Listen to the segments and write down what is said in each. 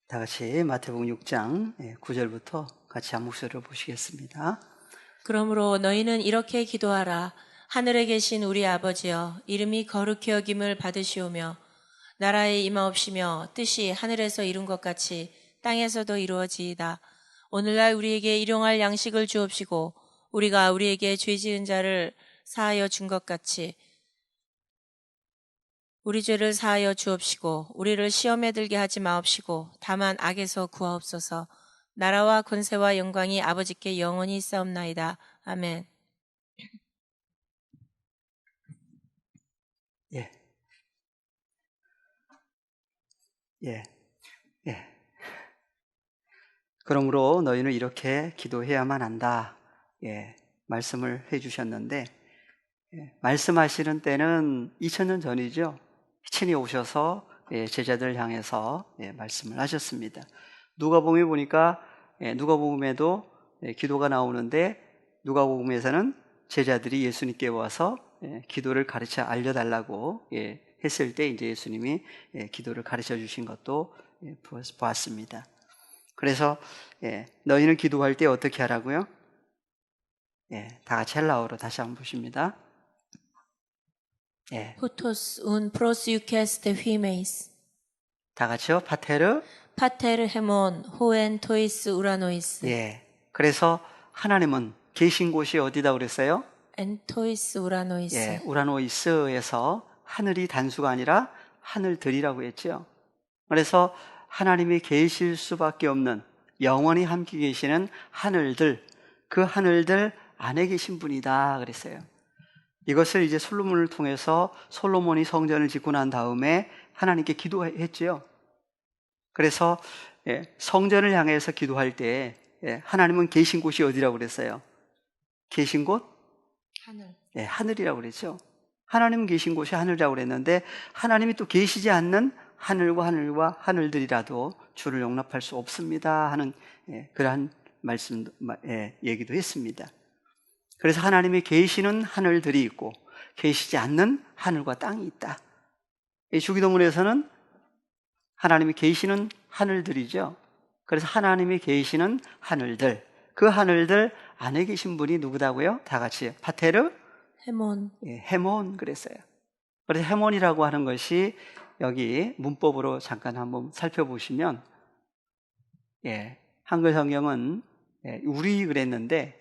다 같이 마태복음 6장 9절부터 같이 한 목소리로 보시겠습니다. 그러므로 너희는 이렇게 기도하라. 하늘에 계신 우리 아버지여, 이름이 거룩히 여김을 받으시오며 나라에 임하옵시며 뜻이 하늘에서 이룬 것 같이 땅에서도 이루어지이다. 오늘날 우리에게 일용할 양식을 주옵시고 우리가 우리에게 죄 지은 자를 사하여 준 것 같이 우리 죄를 사하여 주옵시고 우리를 시험에 들게 하지 마옵시고 다만 악에서 구하옵소서. 나라와 권세와 영광이 아버지께 영원히 있사옵나이다. 아멘. 예. 그러므로 너희는 이렇게 기도해야만 한다. 말씀을 해주셨는데, 말씀하시는 때는 2000년 전이죠. 친히 오셔서 제자들 향해서 말씀을 하셨습니다. 누가복음에 보니까 누가복음에도 기도가 나오는데 누가복음에서는 제자들이 예수님께 와서 기도를 가르쳐 알려달라고 했을 때 이제 예수님이 기도를 가르쳐 주신 것도 보았습니다. 그래서 너희는 기도할 때 어떻게 하라고요? 다 같이 헬라어로 다시 한번 보십니다. Hutos un proseuches te phimeis. 다 같이요. 파테르. Pater hemon hoen tois uranois. 그래서 하나님은 계신 곳이 어디다 그랬어요? En tois uranois. 우라노이스에서 하늘이 단수가 아니라 하늘들이라고 했죠. 그래서 하나님이 계실 수밖에 없는 영원히 함께 계시는 하늘들, 그 하늘들 안에 계신 분이다 그랬어요. 이것을 이제 솔로몬을 통해서 솔로몬이 성전을 짓고 난 다음에 하나님께 기도했죠. 그래서 성전을 향해서 기도할 때 하나님은 계신 곳이 어디라고 그랬어요? 계신 곳? 하늘. 하늘이라고 그랬죠. 하나님은 계신 곳이 하늘이라고 그랬는데 하나님이 또 계시지 않는 하늘과 하늘들이라도 주를 용납할 수 없습니다 하는 그러한 말씀, 얘기도 했습니다. 그래서 하나님이 계시는 하늘들이 있고 계시지 않는 하늘과 땅이 있다. 이 주기도문에서는 하나님이 계시는 하늘들이죠. 그래서 하나님이 계시는 하늘들, 그 하늘들 안에 계신 분이 누구다고요? 다 같이 파테르? 헤몬. 헤몬 그랬어요. 그래서 헤몬이라고 하는 것이 여기 문법으로 잠깐 한번 살펴보시면 한글 성경은 우리 그랬는데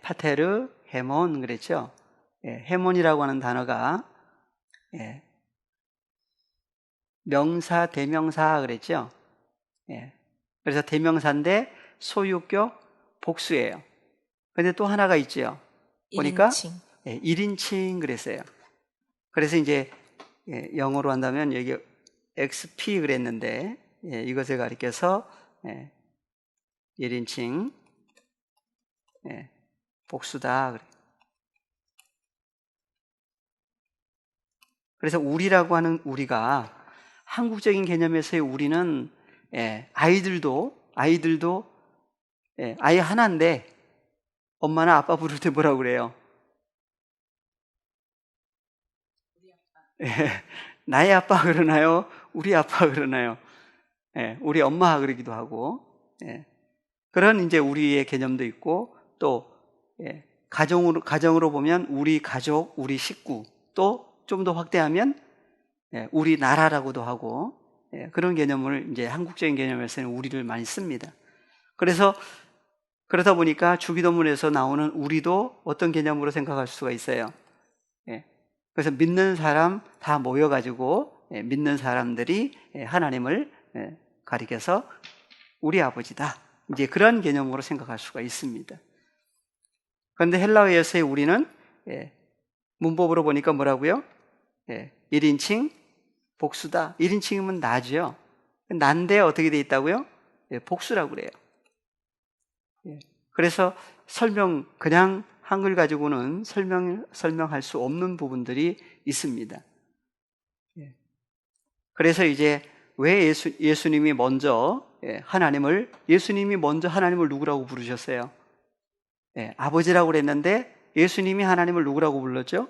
파테르, 헤몬 그랬죠. 헤몬이라고 하는 단어가 명사, 대명사 그랬죠. 그래서 대명사인데 소유격 복수예요. 근데 또 하나가 있죠. 보니까 1인칭 그랬어요. 그래서 이제 영어로 한다면 여기 XP 그랬는데 이것을 가리켜서 1인칭 복수다 그래. 그래서 우리라고 하는 우리가 한국적인 개념에서의 우리는 아이들도 아이 하나인데 엄마나 아빠 부를 때 뭐라고 그래요? 나의 아빠 그러나요? 우리 아빠 그러나요? 우리 엄마 그러기도 하고 그런 이제 우리의 개념도 있고 또 가정으로 보면 우리 가족, 우리 식구 또 좀 더 확대하면 우리 나라라고도 하고 그런 개념을 이제 한국적인 개념에서는 우리를 많이 씁니다. 그래서 그러다 보니까 주기도문에서 나오는 우리도 어떤 개념으로 생각할 수가 있어요. 그래서 믿는 사람 다 모여가지고 믿는 사람들이 하나님을 가리켜서 우리 아버지다. 이제 그런 개념으로 생각할 수가 있습니다. 그런데 헬라어에서의 우리는 문법으로 보니까 뭐라고요? 1인칭 복수다. 1인칭이면 나죠. 난데 어떻게 돼 있다고요? 복수라고 그래요. 그래서 그냥 한글 가지고는 설명할 수 없는 부분들이 있습니다. 그래서 이제 왜 예수님이 먼저 예수님이 먼저 하나님을 누구라고 부르셨어요? 아버지라고 그랬는데 예수님이 하나님을 누구라고 불렀죠?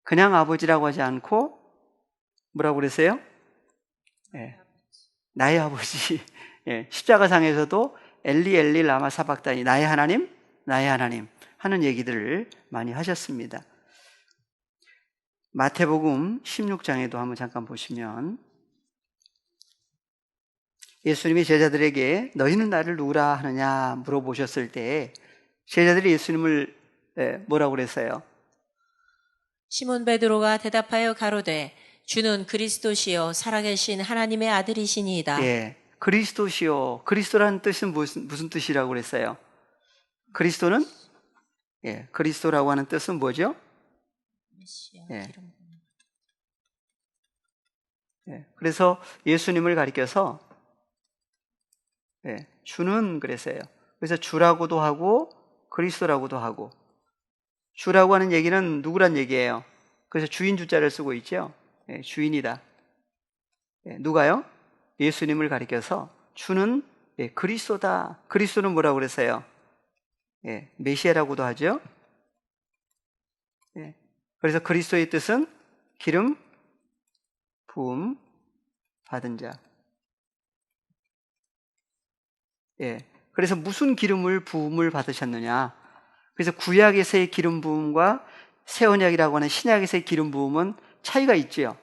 그냥 아버지라고 하지 않고 뭐라고 그랬어요? 예, 나의 아버지. 예, 십자가상에서도 엘리 엘리 라마 사박다니, 나의 하나님, 나의 하나님 하는 얘기들을 많이 하셨습니다. 마태복음 16장에도 한번 잠깐 보시면 예수님이 제자들에게 너희는 나를 누구라 하느냐 물어보셨을 때 제자들이 예수님을 뭐라고 그랬어요? 시몬 베드로가 대답하여 가로되 주는 그리스도시요 살아계신 하나님의 아들이시니이다. 예, 그리스도시요. 그리스도라는 뜻은 무슨 뜻이라고 그랬어요? 그리스도는 그리스도라고 하는 뜻은 뭐죠? 예. 그래서 예수님을 가리켜서 주는 그랬어요. 그래서 주라고도 하고 그리스도라고도 하고, 주라고 하는 얘기는 누구란 얘기예요? 그래서 주인 주자를 쓰고 있죠. 주인이다. 누가요? 예수님을 가리켜서 주는 그리스도다. 그리스도는 뭐라고 그랬어요? 메시아라고도 하죠. 그래서 그리스도의 뜻은 기름 부음 받은 자. 그래서 무슨 기름을 부음을 받으셨느냐? 그래서 구약에서의 기름 부음과 새 언약이라고 하는 신약에서의 기름 부음은 차이가 있지요.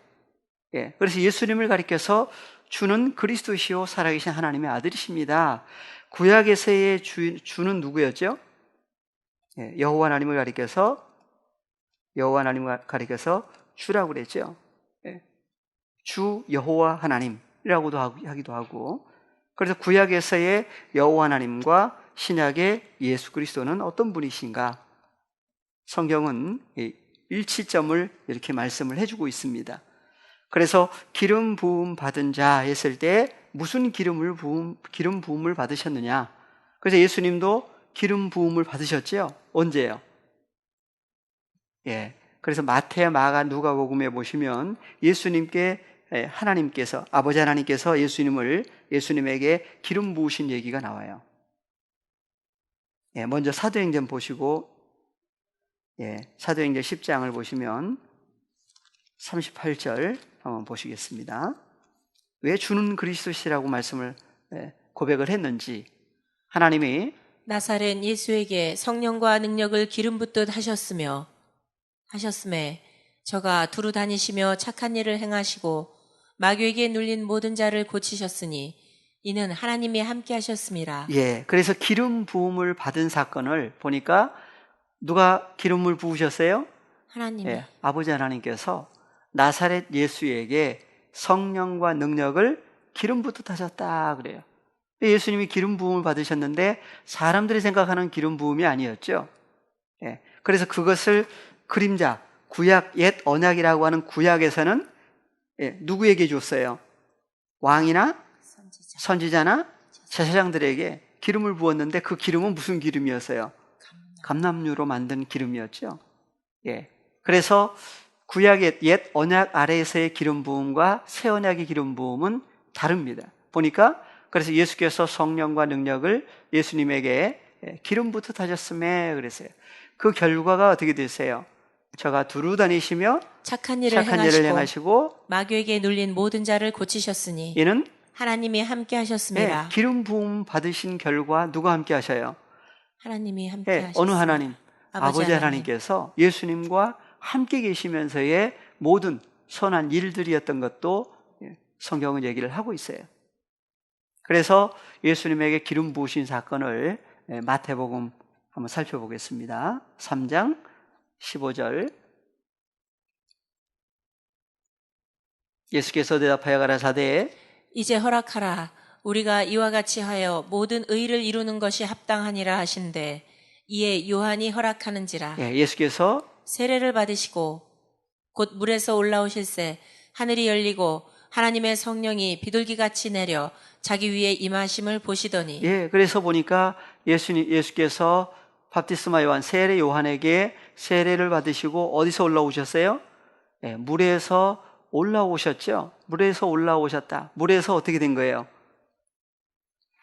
그래서 예수님을 가리켜서 주는 그리스도시요 살아계신 하나님의 아들이십니다. 구약에서의 주는 누구였죠? 여호와 하나님을 가리켜서 주라고 그랬죠. 주 여호와 하나님이라고도 하기도 하고. 그래서 구약에서의 여호와 하나님과 신약의 예수 그리스도는 어떤 분이신가? 성경은 일치점을 이렇게 말씀을 해주고 있습니다. 그래서 기름 부음 받은 자 했을 때 무슨 기름 부음을 받으셨느냐? 그래서 예수님도 기름 부음을 받으셨죠? 언제요? 그래서 마태, 마가, 누가복음에 보시면 예수님께 하나님께서, 아버지 하나님께서 예수님에게 기름 부으신 얘기가 나와요. 먼저 사도행전 보시고, 사도행전 10장을 보시면 38절 한번 보시겠습니다. 왜 주는 그리스도시라고 말씀을 고백을 했는지, 하나님이 나사렛 예수에게 성령과 능력을 기름 붓듯 하셨음에 저가 두루 다니시며 착한 일을 행하시고 마귀에게 눌린 모든 자를 고치셨으니 이는 하나님이 함께 하셨습니다. 그래서 기름 부음을 받은 사건을 보니까 누가 기름을 부으셨어요? 하나님이. 아버지 하나님께서 나사렛 예수에게 성령과 능력을 기름 붓듯 하셨다 그래요. 예수님이 기름 부음을 받으셨는데 사람들이 생각하는 기름 부음이 아니었죠. 그래서 그것을 그림자, 구약, 옛 언약이라고 하는 구약에서는 누구에게 줬어요? 왕이나 선지자나 제사장들에게 기름을 부었는데 그 기름은 무슨 기름이었어요? 감람유로 만든 기름이었죠. 그래서 구약의 옛 언약 아래에서의 기름 부음과 새 언약의 기름 부음은 다릅니다. 보니까 그래서 예수께서 성령과 능력을 예수님에게 기름 붓듯 하셨음에 그랬어요. 그 결과가 어떻게 되세요? 저가 두루 다니시며 착한 일을 행하시고 마귀에게 눌린 모든 자를 고치셨으니 이는 하나님이 함께 하셨습니다. 기름 부음 받으신 결과 누가 함께 하셔요? 하나님이 함께 하셨습니다. 어느 하나님? 아버지 하나님께서 예수님과 함께 계시면서의 모든 선한 일들이었던 것도 성경은 얘기를 하고 있어요. 그래서 예수님에게 기름 부으신 사건을 마태복음 한번 살펴보겠습니다. 3장 15절. 예수께서 대답하여 가라사대 이제 허락하라. 우리가 이와 같이 하여 모든 의를 이루는 것이 합당하니라 하신대 이에 요한이 허락하는지라. 예수께서 세례를 받으시고 곧 물에서 올라오실새 하늘이 열리고 하나님의 성령이 비둘기같이 내려 자기 위에 임하심을 보시더니. 그래서 보니까 예수께서 바티스마 요한, 세례 요한에게 세례를 받으시고 어디서 올라오셨어요? 물에서 올라오셨죠. 물에서 올라오셨다. 물에서 어떻게 된 거예요?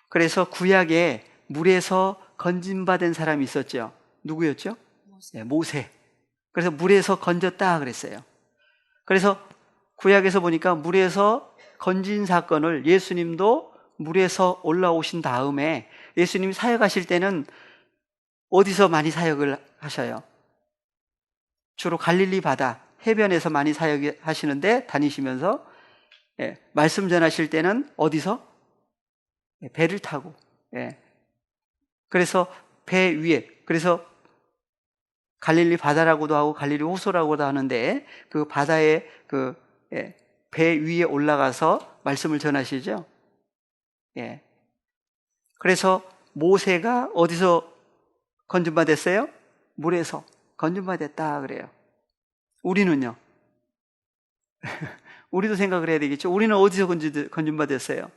그래서 구약에 물에서 건진받은 사람이 있었죠. 누구였죠? 모세. 그래서 물에서 건졌다 그랬어요. 그래서 구약에서 보니까 물에서 건진 사건을 예수님도 물에서 올라오신 다음에 예수님이 사역하실 때는 어디서 많이 사역을 하셔요? 주로 갈릴리 바다, 해변에서 많이 사역하시는데 다니시면서 말씀 전하실 때는 어디서? 배를 타고. 그래서 배 위에, 그래서 갈릴리 바다라고도 하고 갈릴리 호수라고도 하는데 그 바다에 배 위에 올라가서 말씀을 전하시죠. 그래서 모세가 어디서 건진받았어요? 물에서 건진받았다 그래요. 우리는요? 우리도 생각을 해야 되겠죠. 우리는 어디서 건진받았어요?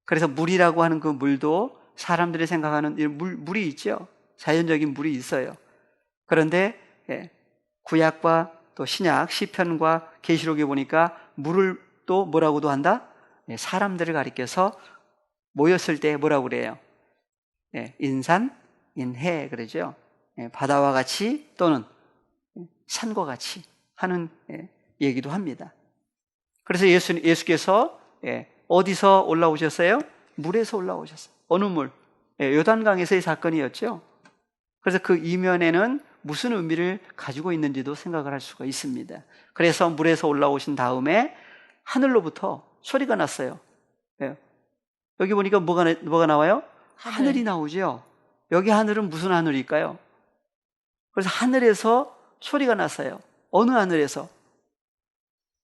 그래서 물이라고 하는 그 물도 사람들이 생각하는 물이 있죠. 자연적인 물이 있어요. 그런데 구약과 또 신약, 시편과 계시록에 보니까 물을 또 뭐라고도 한다? 사람들을 가리켜서 모였을 때 뭐라고 그래요? 인산, 인해 그러죠. 바다와 같이 또는 산과 같이 하는 얘기도 합니다. 그래서 예수께서 어디서 올라오셨어요? 물에서 올라오셨어요. 어느 물? 요단강에서의 사건이었죠. 그래서 그 이면에는 무슨 의미를 가지고 있는지도 생각을 할 수가 있습니다. 그래서 물에서 올라오신 다음에 하늘로부터 소리가 났어요. 여기 보니까 뭐가 나와요? 하늘이 나오죠. 여기 하늘은 무슨 하늘일까요? 그래서 하늘에서 소리가 났어요. 어느 하늘에서?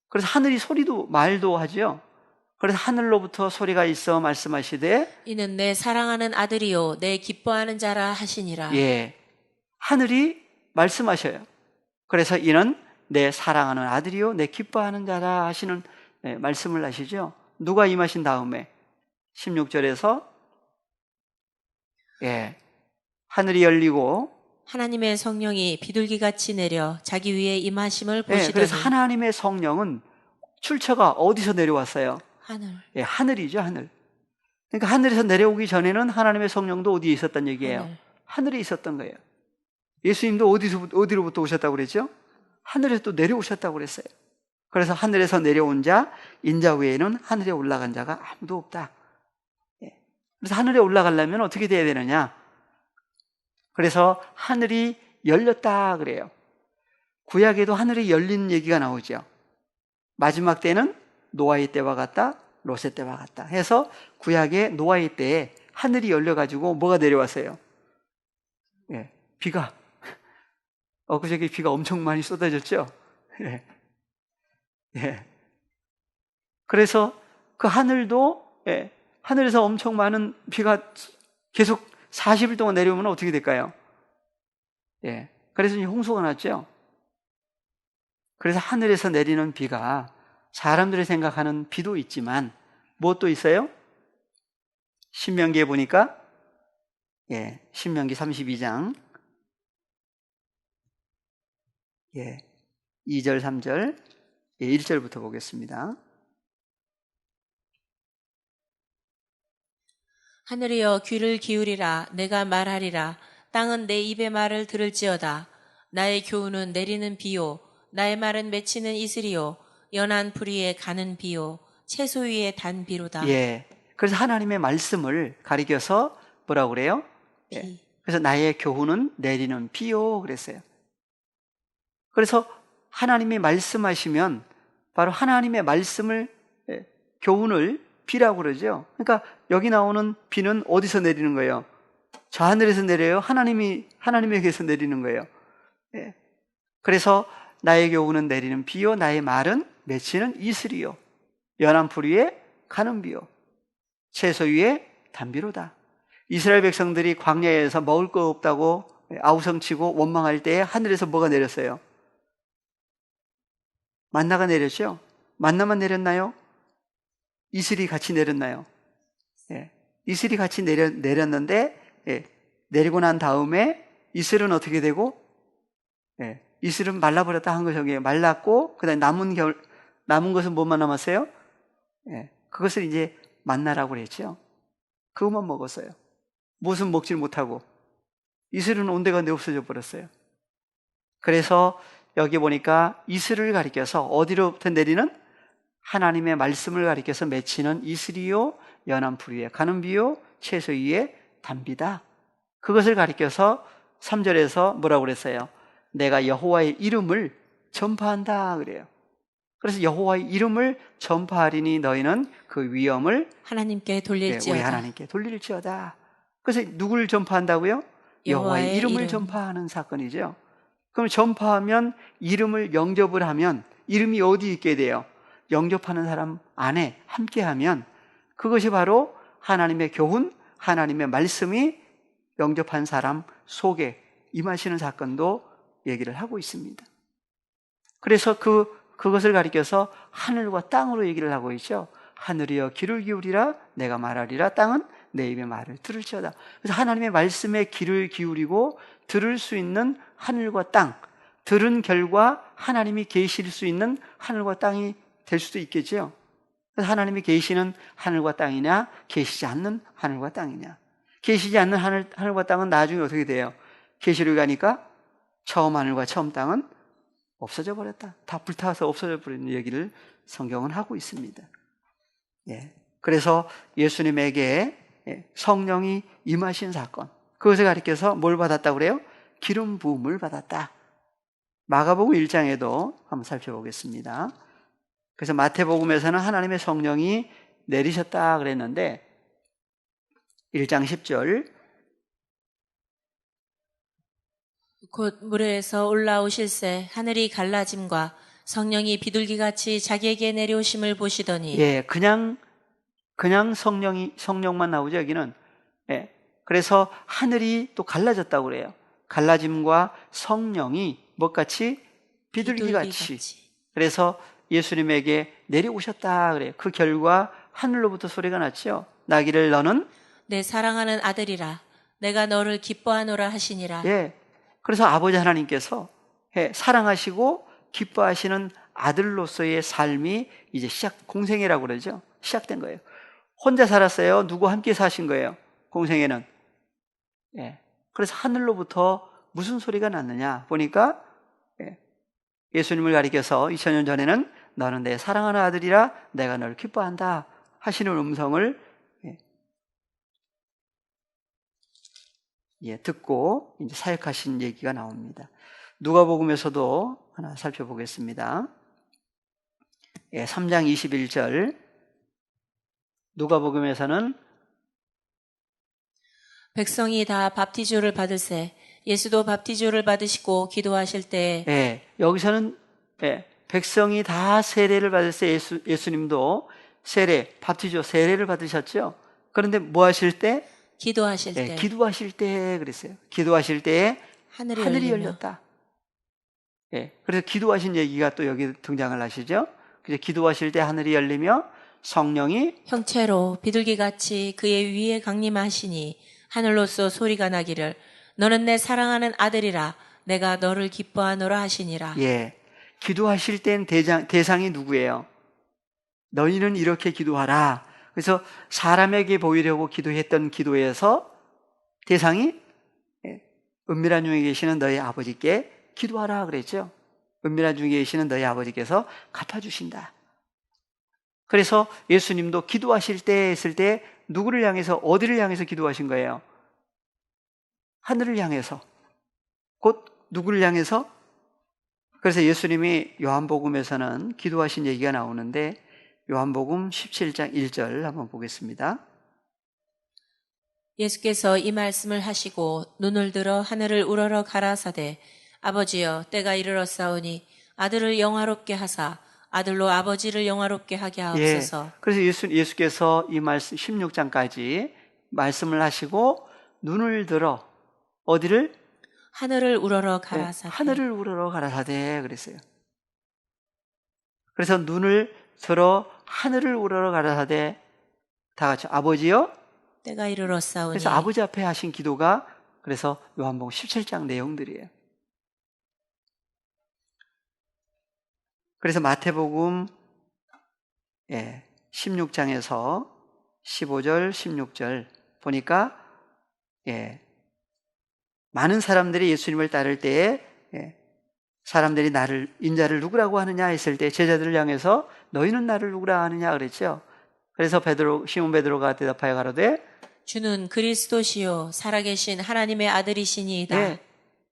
그래서 하늘이 소리도 말도 하죠. 그래서 하늘로부터 소리가 있어 말씀하시되 이는 내 사랑하는 아들이요 내 기뻐하는 자라 하시니라. 하늘이 말씀하셔요. 그래서 이는 내 사랑하는 아들이요 내 기뻐하는 자라 하시는 말씀을 하시죠. 누가 임하신 다음에 16절에서 하늘이 열리고 하나님의 성령이 비둘기같이 내려 자기 위에 임하심을 보시더니. 그래서 하나님의 성령은 출처가 어디서 내려왔어요? 하늘. 하늘이죠, 하늘. 그러니까 하늘에서 내려오기 전에는 하나님의 성령도 어디에 있었단 얘기예요? 하늘에 있었던 거예요. 예수님도 어디로부터 오셨다고 그랬죠? 하늘에서 또 내려오셨다고 그랬어요. 그래서 하늘에서 내려온 자, 인자 외에는 하늘에 올라간 자가 아무도 없다. 그래서 하늘에 올라가려면 어떻게 돼야 되느냐? 그래서 하늘이 열렸다 그래요. 구약에도 하늘이 열린 얘기가 나오죠. 마지막 때는 노아의 때와 같다, 롯의 때와 같다 해서 구약의 노아의 때에 하늘이 열려가지고 뭐가 내려왔어요? 비가. 엊그저께 비가 엄청 많이 쏟아졌죠? 그래서 그 하늘도, 하늘에서 엄청 많은 비가 계속 40일 동안 내려오면 어떻게 될까요? 그래서 이제 홍수가 났죠? 그래서 하늘에서 내리는 비가 사람들이 생각하는 비도 있지만 무엇도 있어요? 신명기에 보니까 신명기 32장 2절 3절 1절부터 보겠습니다. 하늘이여 귀를 기울이라 내가 말하리라. 땅은 내 입의 말을 들을지어다. 나의 교훈은 내리는 비요 나의 말은 맺히는 이슬이요 연한 풀 위에 가는 비요 채소 위에 단 비로다. 그래서 하나님의 말씀을 가리켜서 뭐라고 그래요? 비. 그래서 나의 교훈은 내리는 비요 그랬어요. 그래서 하나님이 말씀하시면 바로 하나님의 말씀을 교훈을 비라고 그러죠. 그러니까 여기 나오는 비는 어디서 내리는 거예요? 저 하늘에서 내려요? 하나님에게서 내리는 거예요. 그래서 나의 교훈은 내리는 비요 나의 말은 맺히는 이슬이요 연한 풀 위에 가는 비요 채소 위에 단비로다. 이스라엘 백성들이 광야에서 먹을 거 없다고 아우성치고 원망할 때에 하늘에서 뭐가 내렸어요? 만나가 내렸죠? 만나만 내렸나요? 이슬이 같이 내렸나요? 이슬이 같이 내렸는데 내리고 난 다음에 이슬은 어떻게 되고? 이슬은 말라버렸다 한 것이에요. 말랐고 그다음에 남은 것은 뭐만 남았어요? 그것을 이제 만나라고 그랬죠. 그것만 먹었어요. 무엇은 먹질 못하고 이슬은 온데간데 없어져 버렸어요. 그래서 여기 보니까 이슬을 가리켜서 어디로부터 내리는? 하나님의 말씀을 가리켜서 맺히는 이슬이요 연한 풀 위에 가는 비요 채소 위에 담비다. 그것을 가리켜서 3절에서 뭐라고 그랬어요? 내가 여호와의 이름을 전파한다 그래요. 그래서 여호와의 이름을 전파하리니 너희는 그 위엄을 하나님께 돌릴지어다. 우리 하나님께 돌릴지어다. 그래서 누구를 전파한다고요? 여호와의 이름을 전파하는 사건이죠. 그럼 전파하면 이름을 영접을 하면 이름이 어디 있게 돼요? 영접하는 사람 안에 함께하면 그것이 바로 하나님의 교훈, 하나님의 말씀이 영접한 사람 속에 임하시는 사건도 얘기를 하고 있습니다. 그래서 그것을 가리켜서 하늘과 땅으로 얘기를 하고 있죠. 하늘이여 귀를 기울이라 내가 말하리라 땅은 내 입의 말을 들을지어다. 그래서 하나님의 말씀에 귀를 기울이고 들을 수 있는 하늘과 땅, 들은 결과 하나님이 계실 수 있는 하늘과 땅이 될 수도 있겠죠. 그래서 하나님이 계시는 하늘과 땅이냐 계시지 않는 하늘과 땅이냐. 계시지 않는 하늘과 땅은 나중에 어떻게 돼요? 계시록에 가니까 처음 하늘과 처음 땅은 없어져 버렸다. 다 불타서 없어져 버리는 얘기를 성경은 하고 있습니다. 예. 그래서 예수님에게 성령이 임하신 사건, 그것을 가리켜서 뭘 받았다고 그래요? 기름 부음을 받았다. 마가복음 1장에도 한번 살펴보겠습니다. 그래서 마태복음에서는 하나님의 성령이 내리셨다 그랬는데 1장 10절 곧 물에서 올라오실새 하늘이 갈라짐과 성령이 비둘기같이 자기에게 내려오심을 보시더니 예, 그냥 성령만 나오죠, 여기는. 예. 그래서 하늘이 또 갈라졌다고 그래요. 갈라짐과 성령이 뭐같이? 비둘기같이. 그래서 예수님에게 내려오셨다 그래요. 그 결과 하늘로부터 소리가 났죠. 나기를 너는 내 사랑하는 아들이라 내가 너를 기뻐하노라 하시니라. 예. 그래서 아버지 하나님께서 사랑하시고 기뻐하시는 아들로서의 삶이 이제 공생애라고 그러죠. 시작된 거예요. 혼자 살았어요? 누구 함께 사신 거예요? 공생애는. 예. 그래서 하늘로부터 무슨 소리가 났느냐 보니까 예수님을 가리켜서 2000년 전에는 너는 내 사랑하는 아들이라 내가 너를 기뻐한다 하시는 음성을 듣고 이제 사역하신 얘기가 나옵니다. 누가복음에서도 하나 살펴보겠습니다. 3장 21절 누가복음에서는 백성이 다 밥티주를 받으세 예수도 밥티주를 받으시고 기도하실 때에 여기서는 백성이 다 세례를 받으세 예수님도 밥티주 세례를 받으셨죠. 그런데 뭐 하실 때? 기도하실 때. 기도하실 때 그랬어요. 기도하실 때에 하늘이 열렸다. 그래서 기도하신 얘기가 또 여기 등장을 하시죠. 그래서 기도하실 때 하늘이 열리며 성령이 형체로 비둘기같이 그의 위에 강림하시니 하늘로서 소리가 나기를 너는 내 사랑하는 아들이라 내가 너를 기뻐하노라 하시니라. 기도하실 땐 대상이 누구예요? 너희는 이렇게 기도하라. 그래서 사람에게 보이려고 기도했던 기도에서 대상이 은밀한 중에 계시는 너희 아버지께 기도하라 그랬죠. 은밀한 중에 계시는 너희 아버지께서 갚아주신다. 그래서 예수님도 기도하실 때 했을 때 누구를 향해서 어디를 향해서 기도하신 거예요? 하늘을 향해서. 곧 누구를 향해서? 그래서 예수님이 요한복음에서는 기도하신 얘기가 나오는데 요한복음 17장 1절 한번 보겠습니다. 예수께서 이 말씀을 하시고 눈을 들어 하늘을 우러러 가라사대 아버지여 때가 이르렀사오니 아들을 영화롭게 하사 아들로 아버지를 영화롭게 하게 하옵소서. 그래서 예수께서 이 말씀 16장까지 말씀을 하시고 눈을 들어 어디를? 하늘을 우러러 가라사대. 하늘을 우러러 가라사대 그랬어요. 그래서 눈을 들어 하늘을 우러러 가라사대 다 같이 아버지요 때가 이르렀사오니. 그래서 아버지 앞에 하신 기도가 그래서 요한복음 17장 내용들이에요. 그래서 마태복음 16장에서 15절 16절 보니까 많은 사람들이 예수님을 따를 때에 사람들이 인자를 누구라고 하느냐 했을 때 제자들을 향해서 너희는 나를 누구라 하느냐 그랬죠. 그래서 시몬 베드로가 대답하여 가로되 주는 그리스도시요 살아계신 하나님의 아들이시니이다. 예.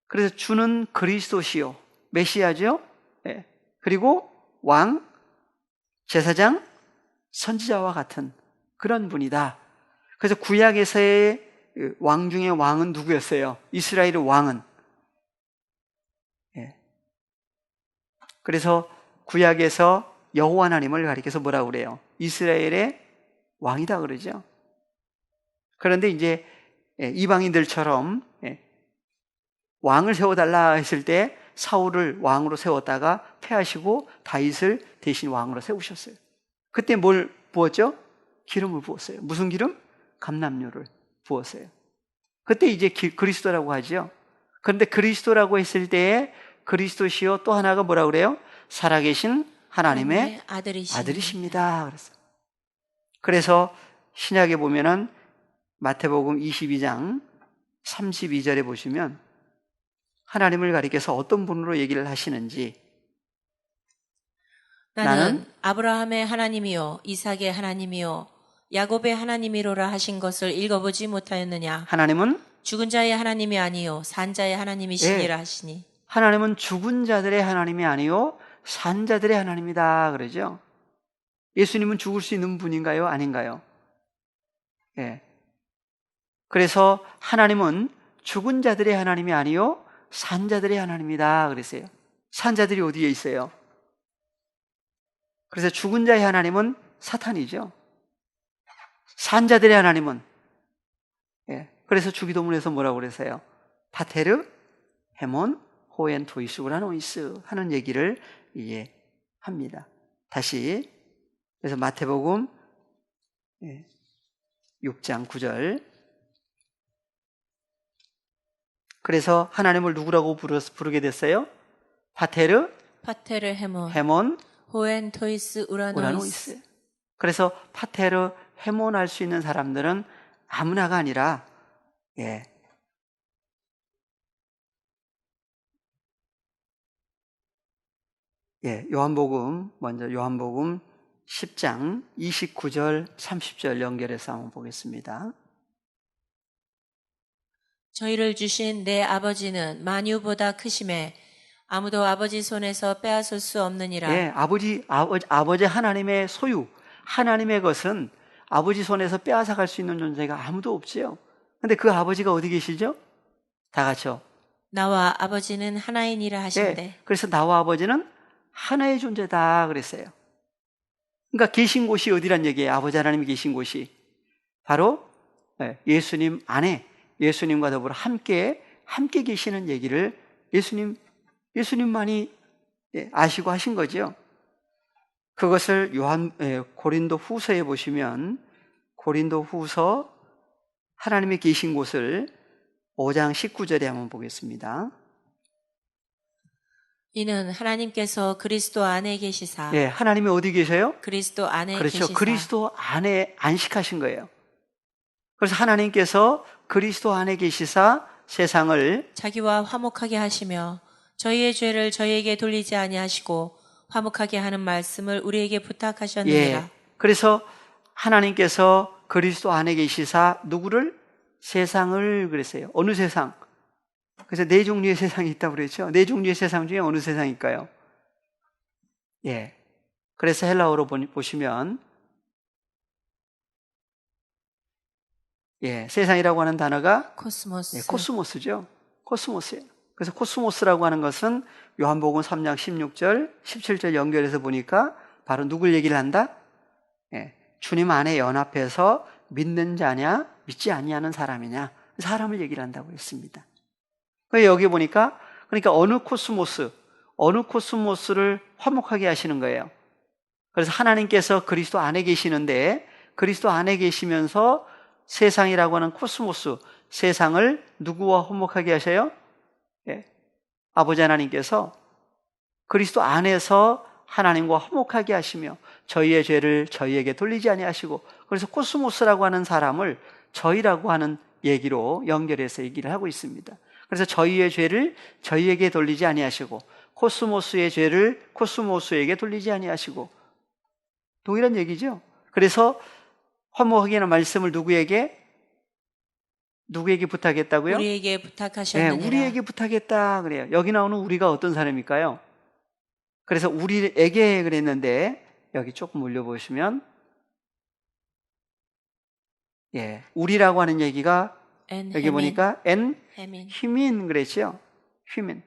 그래서 주는 그리스도시요 메시아죠. 예. 그리고 왕, 제사장, 선지자와 같은 그런 분이다. 그래서 구약에서의 왕 중에 왕은 누구였어요? 이스라엘의 왕은. 예. 그래서 구약에서 여호와 하나님을 가리켜서 뭐라고 그래요? 이스라엘의 왕이다 그러죠. 그런데 이제 이방인들처럼 왕을 세워달라 했을 때 사울을 왕으로 세웠다가 패하시고 다윗을 대신 왕으로 세우셨어요. 그때 뭘 부었죠? 기름을 부었어요. 무슨 기름? 감람유를 부었어요. 그때 이제 그리스도라고 하죠. 그런데 그리스도라고 했을 때에 그리스도시요 또 하나가 뭐라고 그래요? 살아계신 하나님의 아들이십니다. 그랬어요. 그래서 신약에 보면은 마태복음 22장 32절에 보시면 하나님을 가리켜서 어떤 분으로 얘기를 하시는지 나는 아브라함의 하나님이요 이삭의 하나님이요 야곱의 하나님이로라 하신 것을 읽어보지 못하였느냐. 하나님은 죽은 자의 하나님이 아니요 산 자의 하나님이시니라 하시니. 하나님은 죽은 자들의 하나님이 아니요 산 자들의 하나님이다 그러죠. 예수님은 죽을 수 있는 분인가요? 아닌가요? 예. 그래서 하나님은 죽은 자들의 하나님이 아니요 산 자들의 하나님이다 그랬어요. 산 자들이 어디에 있어요? 그래서 죽은 자의 하나님은 사탄이죠. 산 자들의 하나님은 그래서 주기도문에서 뭐라고 그랬어요? 파테르, 헤몬, 호엔 토이스구라 노이스 하는 얘기를 합니다. 다시 그래서 마태복음 6장 9절 그래서 하나님을 누구라고 부르게 됐어요? 파테르, 헤몬, 호엔 토이스 우라노이스. 그래서 파테르, 헤몬 할 수 있는 사람들은 아무나가 아니라 요한복음 먼저 요한복음 10장 29절 30절 연결해서 한번 보겠습니다. 저희를 주신 내 아버지는 만유보다 크심에 아무도 아버지 손에서 빼앗을 수 없느니라. 아버지 하나님의 소유, 하나님의 것은 아버지 손에서 빼앗아갈 수 있는 존재가 아무도 없지요. 근데 그 아버지가 어디 계시죠? 다 같이요. 나와 아버지는 하나이니라 하신대. 그래서 나와 아버지는 하나의 존재다 그랬어요. 그러니까 계신 곳이 어디란 얘기예요? 아버지 하나님이 계신 곳이 바로 예수님 안에 예수님과 더불어 함께 계시는 얘기를 예수님만이 아시고 하신 거죠. 그것을 고린도 후서에 보시면 고린도 후서 하나님이 계신 곳을 5장 19절에 한번 보겠습니다. 이는 하나님께서 그리스도 안에 계시사. 하나님이 어디 계셔요? 그리스도 안에 그렇죠. 계시사. 그리스도 안에 안식하신 거예요. 그래서 하나님께서 그리스도 안에 계시사 세상을 자기와 화목하게 하시며 저희의 죄를 저희에게 돌리지 아니하시고 화목하게 하는 말씀을 우리에게 부탁하셨느니라. 그래서 하나님께서 그리스도 안에 계시사 누구를? 세상을 그랬어요. 어느 세상? 그래서 네 종류의 세상이 있다고 그랬죠. 네 종류의 세상 중에 어느 세상일까요? 그래서 헬라어로 보시면 세상이라고 하는 단어가 코스모스죠. 코스모스예요. 그래서 코스모스라고 하는 것은 요한복음 3장 16절, 17절 연결해서 보니까 바로 누굴 얘기를 한다? 주님 안에 연합해서 믿는 자냐, 믿지 아니하는 사람이냐, 사람을 얘기를 한다고 했습니다. 여기 보니까 그러니까 어느 코스모스를 화목하게 하시는 거예요. 그래서 하나님께서 그리스도 안에 계시는데 그리스도 안에 계시면서 세상이라고 하는 코스모스, 세상을 누구와 화목하게 하셔요? 아버지 하나님께서 그리스도 안에서 하나님과 화목하게 하시며 저희의 죄를 저희에게 돌리지 아니하시고 그래서 코스모스라고 하는 사람을 저희라고 하는 얘기로 연결해서 얘기를 하고 있습니다. 그래서 저희의 죄를 저희에게 돌리지 아니하시고 코스모스의 죄를 코스모스에게 돌리지 아니하시고, 동일한 얘기죠. 그래서 화목하게나 말씀을 누구에게 부탁했다고요? 우리에게 네, 부탁하셨느니라. 우리에게 부탁했다 그래요. 여기 나오는 우리가 어떤 사람일까요? 그래서 우리에게 그랬는데 여기 조금 올려보시면, 예, 우리라고 하는 얘기가 엔 여기 해민, 보니까 엔 해민. 휘민 그랬죠. 휘민.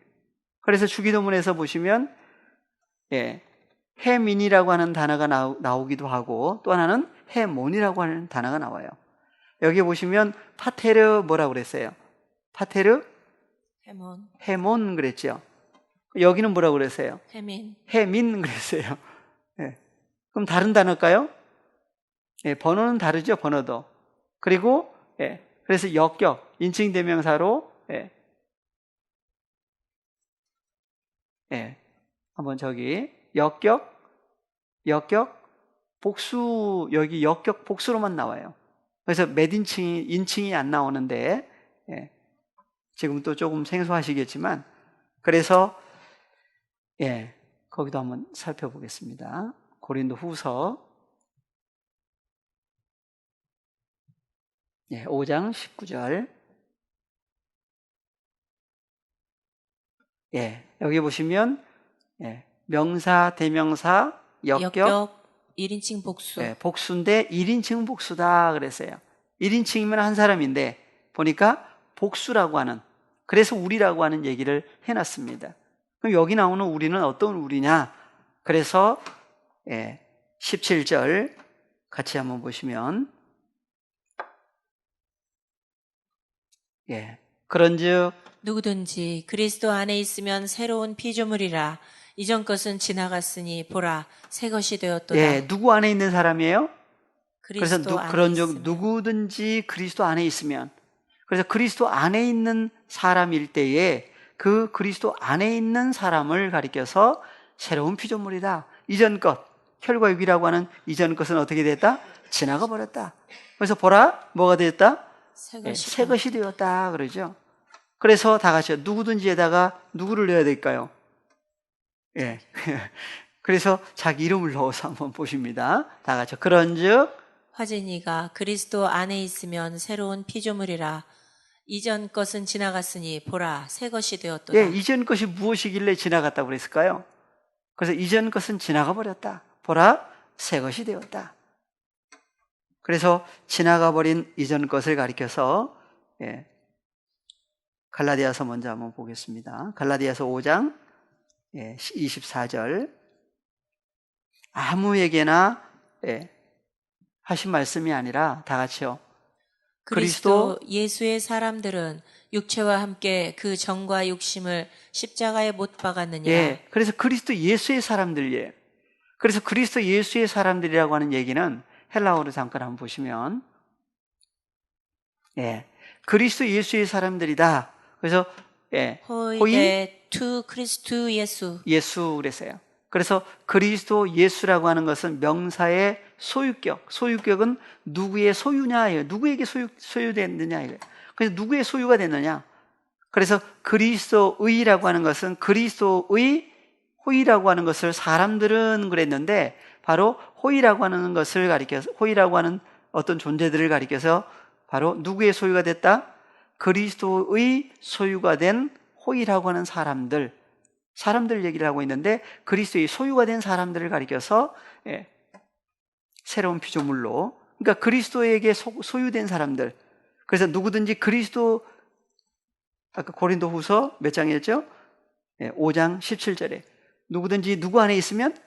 그래서 주기도문에서 보시면, 예, 해민이라고 하는 단어가 나오기도 하고, 또 하나는 해몬이라고 하는 단어가 나와요. 여기 보시면 파테르 뭐라고 그랬어요? 파테르 해몬, 해몬 그랬죠. 여기는 뭐라고 그랬어요? 해민. 해민 그랬어요. 예. 그럼 다른 단어일까요? 예, 번호는 다르죠, 번호도. 그리고, 예, 그래서 역격, 인칭대명사로, 예, 예, 한번 저기, 역격, 복수, 여기 역격 복수로만 나와요. 그래서 인칭이 안 나오는데, 예, 지금 또 조금 생소하시겠지만, 그래서, 예, 거기도 한번 살펴보겠습니다. 고린도 후서, 예, 5장 19절. 예, 여기 보시면, 예, 명사, 대명사, 역격, 1인칭 복수. 예, 복수인데 1인칭 복수다 그랬어요. 1인칭이면 한 사람인데 보니까 복수라고 하는, 그래서 우리라고 하는 얘기를 해놨습니다. 그럼 여기 나오는 우리는 어떤 우리냐? 그래서, 예, 17절 같이 한번 보시면, 예, 그런즉 누구든지 그리스도 안에 있으면 새로운 피조물이라. 이전 것은 지나갔으니 보라 새 것이 되었도다. 예, 누구 안에 있는 사람이에요? 그래서 그리스도 안에 그런즉 있으면. 누구든지 그리스도 안에 있으면, 그래서 그리스도 안에 있는 사람일 때에 그 그리스도 안에 있는 사람을 가리켜서 새로운 피조물이다. 이전 것, 혈과 육이라고 하는 이전 것은 어떻게 됐다? 지나가 버렸다. 그래서 보라, 뭐가 됐다? 예, 새 것이 되었다 그러죠. 그래서 다 같이 누구든지에다가 누구를 넣어야 될까요? 예. 그래서 자기 이름을 넣어서 한번 보십니다. 다 같이. 그런즉 화진이가 그리스도 안에 있으면 새로운 피조물이라. 이전 것은 지나갔으니 보라 새 것이 되었도다. 예, 이전 것이 무엇이길래 지나갔다고 그랬을까요? 그래서 이전 것은 지나가 버렸다. 보라, 새 것이 되었다. 그래서 지나가 버린 이전 것을 가리켜서, 예, 갈라디아서 먼저 한번 보겠습니다. 갈라디아서 5장, 예, 24절. 아무에게나, 예, 하신 말씀이 아니라 다 같이요. 그리스도 예수의 사람들은 육체와 함께 그 정과 욕심을 십자가에 못 박았느니라. 예, 그래서 그리스도 예수의 사람들이에요. 그래서 그리스도 예수의 사람들이라고 하는 얘기는 헬라어로 잠깐 한번 보시면, 예, 그리스도 예수의 사람들이다. 그래서, 예, 호이데 투 크리스투 예수. 그랬어요. 그래서 그리스도 예수라고 하는 것은 명사의 소유격은 누구의 소유냐예요. 누구에게 소유됐느냐. 그래서 누구의 소유가 됐느냐. 그래서 그리스도의라고 하는 것은 그리스도의 호의라고 하는 것을 사람들은 그랬는데, 바로 호의라고 하는 것을 가리켜서, 호의라고 하는 어떤 존재들을 가리켜서 바로 누구의 소유가 됐다? 그리스도의 소유가 된 호의라고 하는 사람들 얘기를 하고 있는데, 그리스도의 소유가 된 사람들을 가리켜서, 예, 새로운 피조물로, 그러니까 그리스도에게 소유된 사람들. 그래서 누구든지 그리스도, 아까 고린도 후서 몇 장이었죠? 예, 5장 17절에 누구든지 누구 안에 있으면,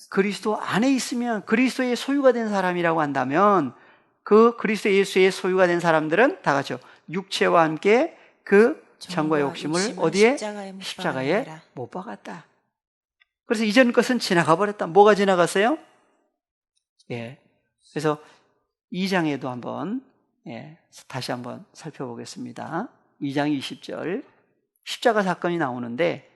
그리스도 안에 있으면 그리스도의 소유가 된 사람이라고 한다면, 그 그리스도 예수의 소유가 된 사람들은 다 같이요, 육체와 함께 그 정과 욕심을 어디에? 십자가에 못 박았다. 그래서 이전 것은 지나가 버렸다. 뭐가 지나갔어요? 예. 그래서 2장에도 한번, 예, 다시 한번 살펴보겠습니다. 2장 20절. 십자가 사건이 나오는데,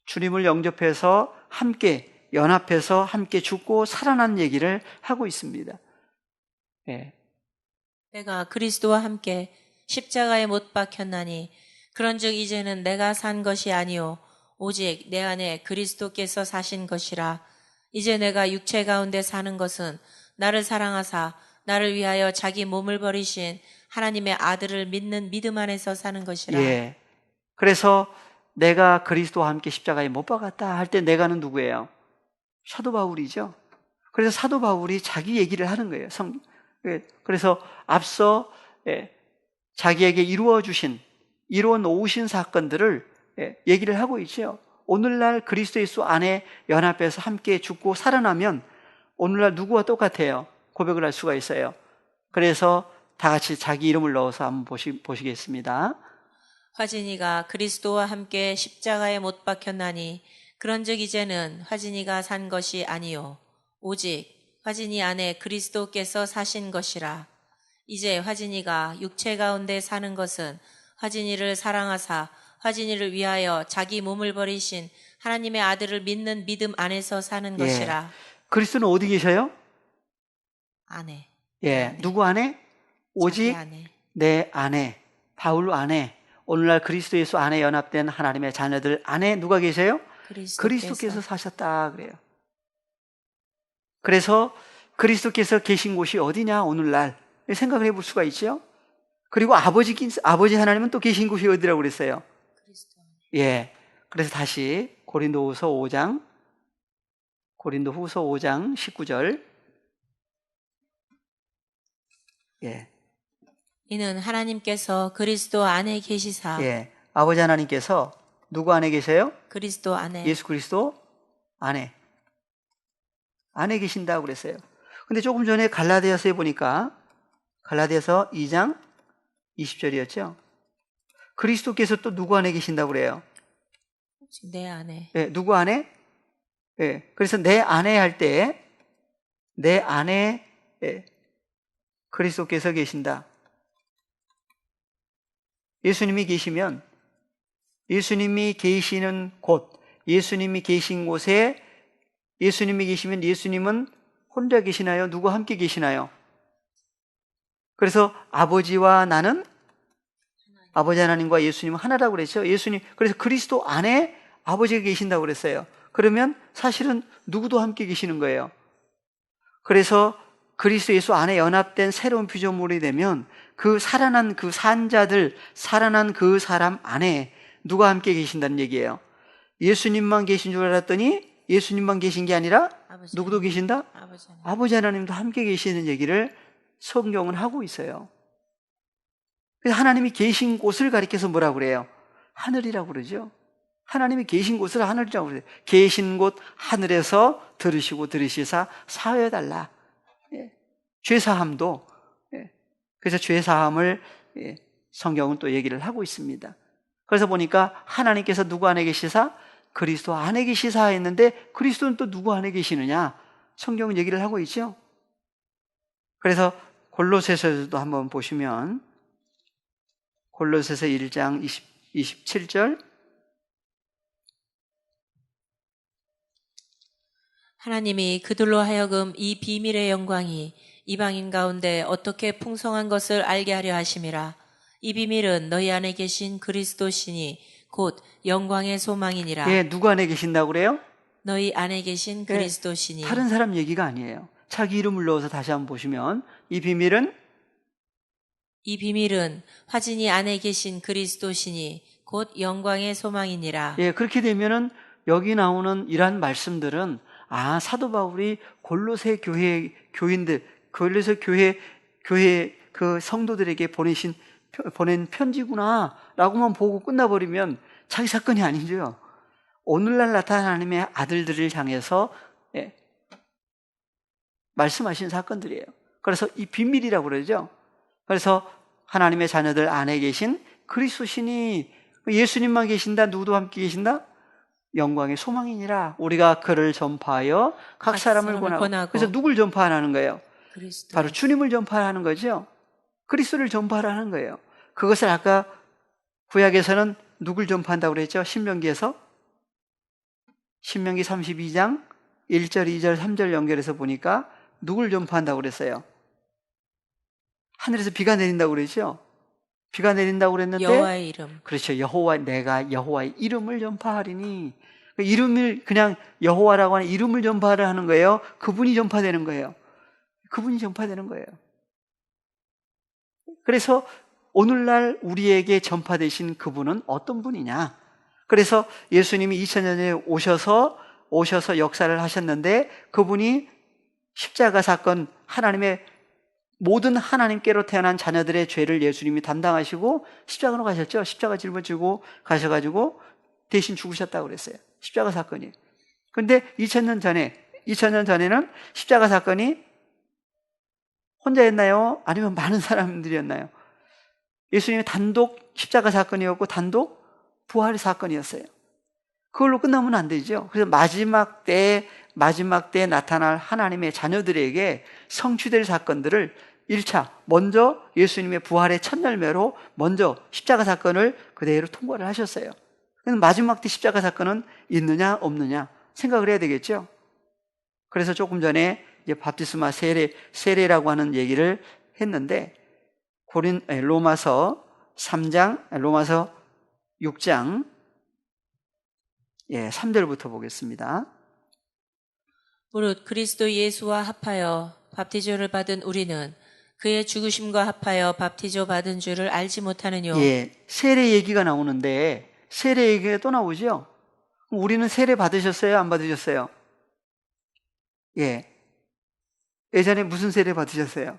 주님을 영접해서 함께 연합해서 함께 죽고 살아난 얘기를 하고 있습니다. 예. 내가 그리스도와 함께 십자가에 못 박혔나니 그런즉 이제는 내가 산 것이 아니요 오직 내 안에 그리스도께서 사신 것이라. 이제 내가 육체 가운데 사는 것은 나를 사랑하사 나를 위하여 자기 몸을 버리신 하나님의 아들을 믿는 믿음 안에서 사는 것이라. 예. 그래서 내가 그리스도와 함께 십자가에 못 박았다 할 때 내가는 누구예요? 사도 바울이죠. 그래서 사도 바울이 자기 얘기를 하는 거예요. 그래서 앞서 자기에게 이루어 놓으신 사건들을 얘기를 하고 있죠. 오늘날 그리스도 예수 안에 연합해서 함께 죽고 살아나면 오늘날 누구와 똑같아요? 고백을 할 수가 있어요. 그래서 다 같이 자기 이름을 넣어서 한번 보시겠습니다. 화진이가 그리스도와 함께 십자가에 못 박혔나니 그런즉 이제는 화진이가 산 것이 아니요 오직 화진이 안에 그리스도께서 사신 것이라. 이제 화진이가 육체 가운데 사는 것은 화진이를 사랑하사 화진이를 위하여 자기 몸을 버리신 하나님의 아들을 믿는 믿음 안에서 사는 것이라. 그리스도는 어디 계셔요? 안에. 누구 안에? 오직 안에. 내 안에, 바울 안에, 오늘날 그리스도 예수 안에 연합된 하나님의 자녀들 안에 누가 계세요? 그리스도께서 사셨다 그래요. 그래서 그리스도께서 계신 곳이 어디냐 오늘날 생각을 해볼 수가 있죠. 그리고 아버지 하나님은 또 계신 곳이 어디라고 그랬어요? 그래서 다시 고린도후서 5장 19절. 이는 하나님께서 그리스도 안에 계시사. 아버지 하나님께서 누구 안에 계세요? 그리스도 안에. 예수 그리스도 안에 계신다고 그랬어요. 근데 조금 전에 갈라디아서에 보니까 갈라디아서 2장 20절이었죠. 그리스도께서 또 누구 안에 계신다고 그래요? 내 안에. 누구 안에? 그래서 내 안에 할 때 내 안에 그리스도께서 계신다. 예수님이 계시면 예수님이 계시는 곳, 예수님이 계신 곳에 예수님이 계시면 예수님은 혼자 계시나요? 누구와 함께 계시나요? 그래서 아버지와 나는 아버지 하나님과 예수님은 하나라고 그랬죠. 그래서 그리스도 안에 아버지가 계신다고 그랬어요. 그러면 사실은 누구도 함께 계시는 거예요. 그래서 그리스도 예수 안에 연합된 새로운 피조물이 되면 그 살아난 그 산자들, 살아난 그 사람 안에 누가 함께 계신다는 얘기예요. 예수님만 계신 줄 알았더니 예수님만 계신 게 아니라 누구도 계신다? 아버지 하나님도 함께 계시는 얘기를 성경은 하고 있어요. 그래서 하나님이 계신 곳을 가리켜서 뭐라고 그래요? 하늘이라고 그러죠. 하나님이 계신 곳을 하늘이라고 그래요. 계신 곳 하늘에서 들으시사 사하여달라. 죄사함도 그래서 죄사함을 성경은 또 얘기를 하고 있습니다. 그래서 보니까 하나님께서 누구 안에 계시사? 그리스도 안에 계시사 했는데 그리스도는 또 누구 안에 계시느냐? 성경은 얘기를 하고 있죠. 그래서 골로새서도 한번 보시면 골로새서 1장 27절. 하나님이 그들로 하여금 이 비밀의 영광이 이방인 가운데 어떻게 풍성한 것을 알게 하려 하심이라. 이 비밀은 너희 안에 계신 그리스도시니 곧 영광의 소망이니라. 누구 안에 계신다고 그래요? 너희 안에 계신 그리스도시니. 다른 사람 얘기가 아니에요. 자기 이름을 넣어서 다시 한번 보시면 이 비밀은 화진이 안에 계신 그리스도시니 곧 영광의 소망이니라. 그렇게 되면은 여기 나오는 이러한 말씀들은 사도 바울이 골로새 교회 그 성도들에게 보낸 편지구나라고만 보고 끝나버리면 자기 사건이 아니죠. 오늘날 나타난 하나님의 아들들을 향해서 말씀하신 사건들이에요. 그래서 이 비밀이라고 그러죠. 그래서 하나님의 자녀들 안에 계신 그리스도시니 예수님만 계신다. 누구도 함께 계신다. 영광의 소망이니라. 우리가 그를 전파하여 각 사람을 권하고. 그래서 누굴 전파하라는 거예요? 그리스도. 바로 주님을 전파하는 거죠. 그리스도를 전파하라는 거예요. 그것을 아까 구약에서는 누굴 전파한다고 그랬죠? 신명기 32장 1절, 2절, 3절 연결해서 보니까 누굴 전파한다고 그랬어요? 하늘에서 비가 내린다고 그랬죠? 비가 내린다고 그랬는데 여호와의 이름. 그렇죠. 내가 여호와의 이름을 전파하리니. 이름을 그냥 여호와라고 하는 이름을 전파를 하는 거예요. 그분이 전파되는 거예요. 그분이 전파되는 거예요. 그래서 오늘날 우리에게 전파되신 그분은 어떤 분이냐? 그래서 예수님이 2000년 전에 오셔서 역사를 하셨는데 그분이 십자가 사건, 하나님의 모든 하나님께로 태어난 자녀들의 죄를 예수님이 담당하시고 십자가로 가셨죠. 십자가 짊어지고 가셔가지고 대신 죽으셨다고 그랬어요. 십자가 사건이. 그런데 2000년 전에는 십자가 사건이 혼자였나요? 아니면 많은 사람들이었나요? 예수님이 단독 십자가 사건이었고 단독 부활의 사건이었어요. 그걸로 끝나면 안 되죠. 그래서 마지막 때에 나타날 하나님의 자녀들에게 성취될 사건들을 1차, 먼저 예수님의 부활의 첫 열매로 먼저 십자가 사건을 그대로 통과를 하셨어요. 그럼 마지막 때 십자가 사건은 있느냐, 없느냐 생각을 해야 되겠죠. 그래서 조금 전에 이제 바프티스마 세례라고 하는 얘기를 했는데, 로마서 6장 3절부터 보겠습니다. 무릇 그리스도 예수와 합하여 밥티조를 받은 우리는 그의 죽으심과 합하여 밥티조 받은 줄을 알지 못하느뇨. 세례 얘기가 나오는데 세례 얘기가 또 나오죠. 우리는 세례 받으셨어요? 안 받으셨어요? 예전에 무슨 세례 받으셨어요?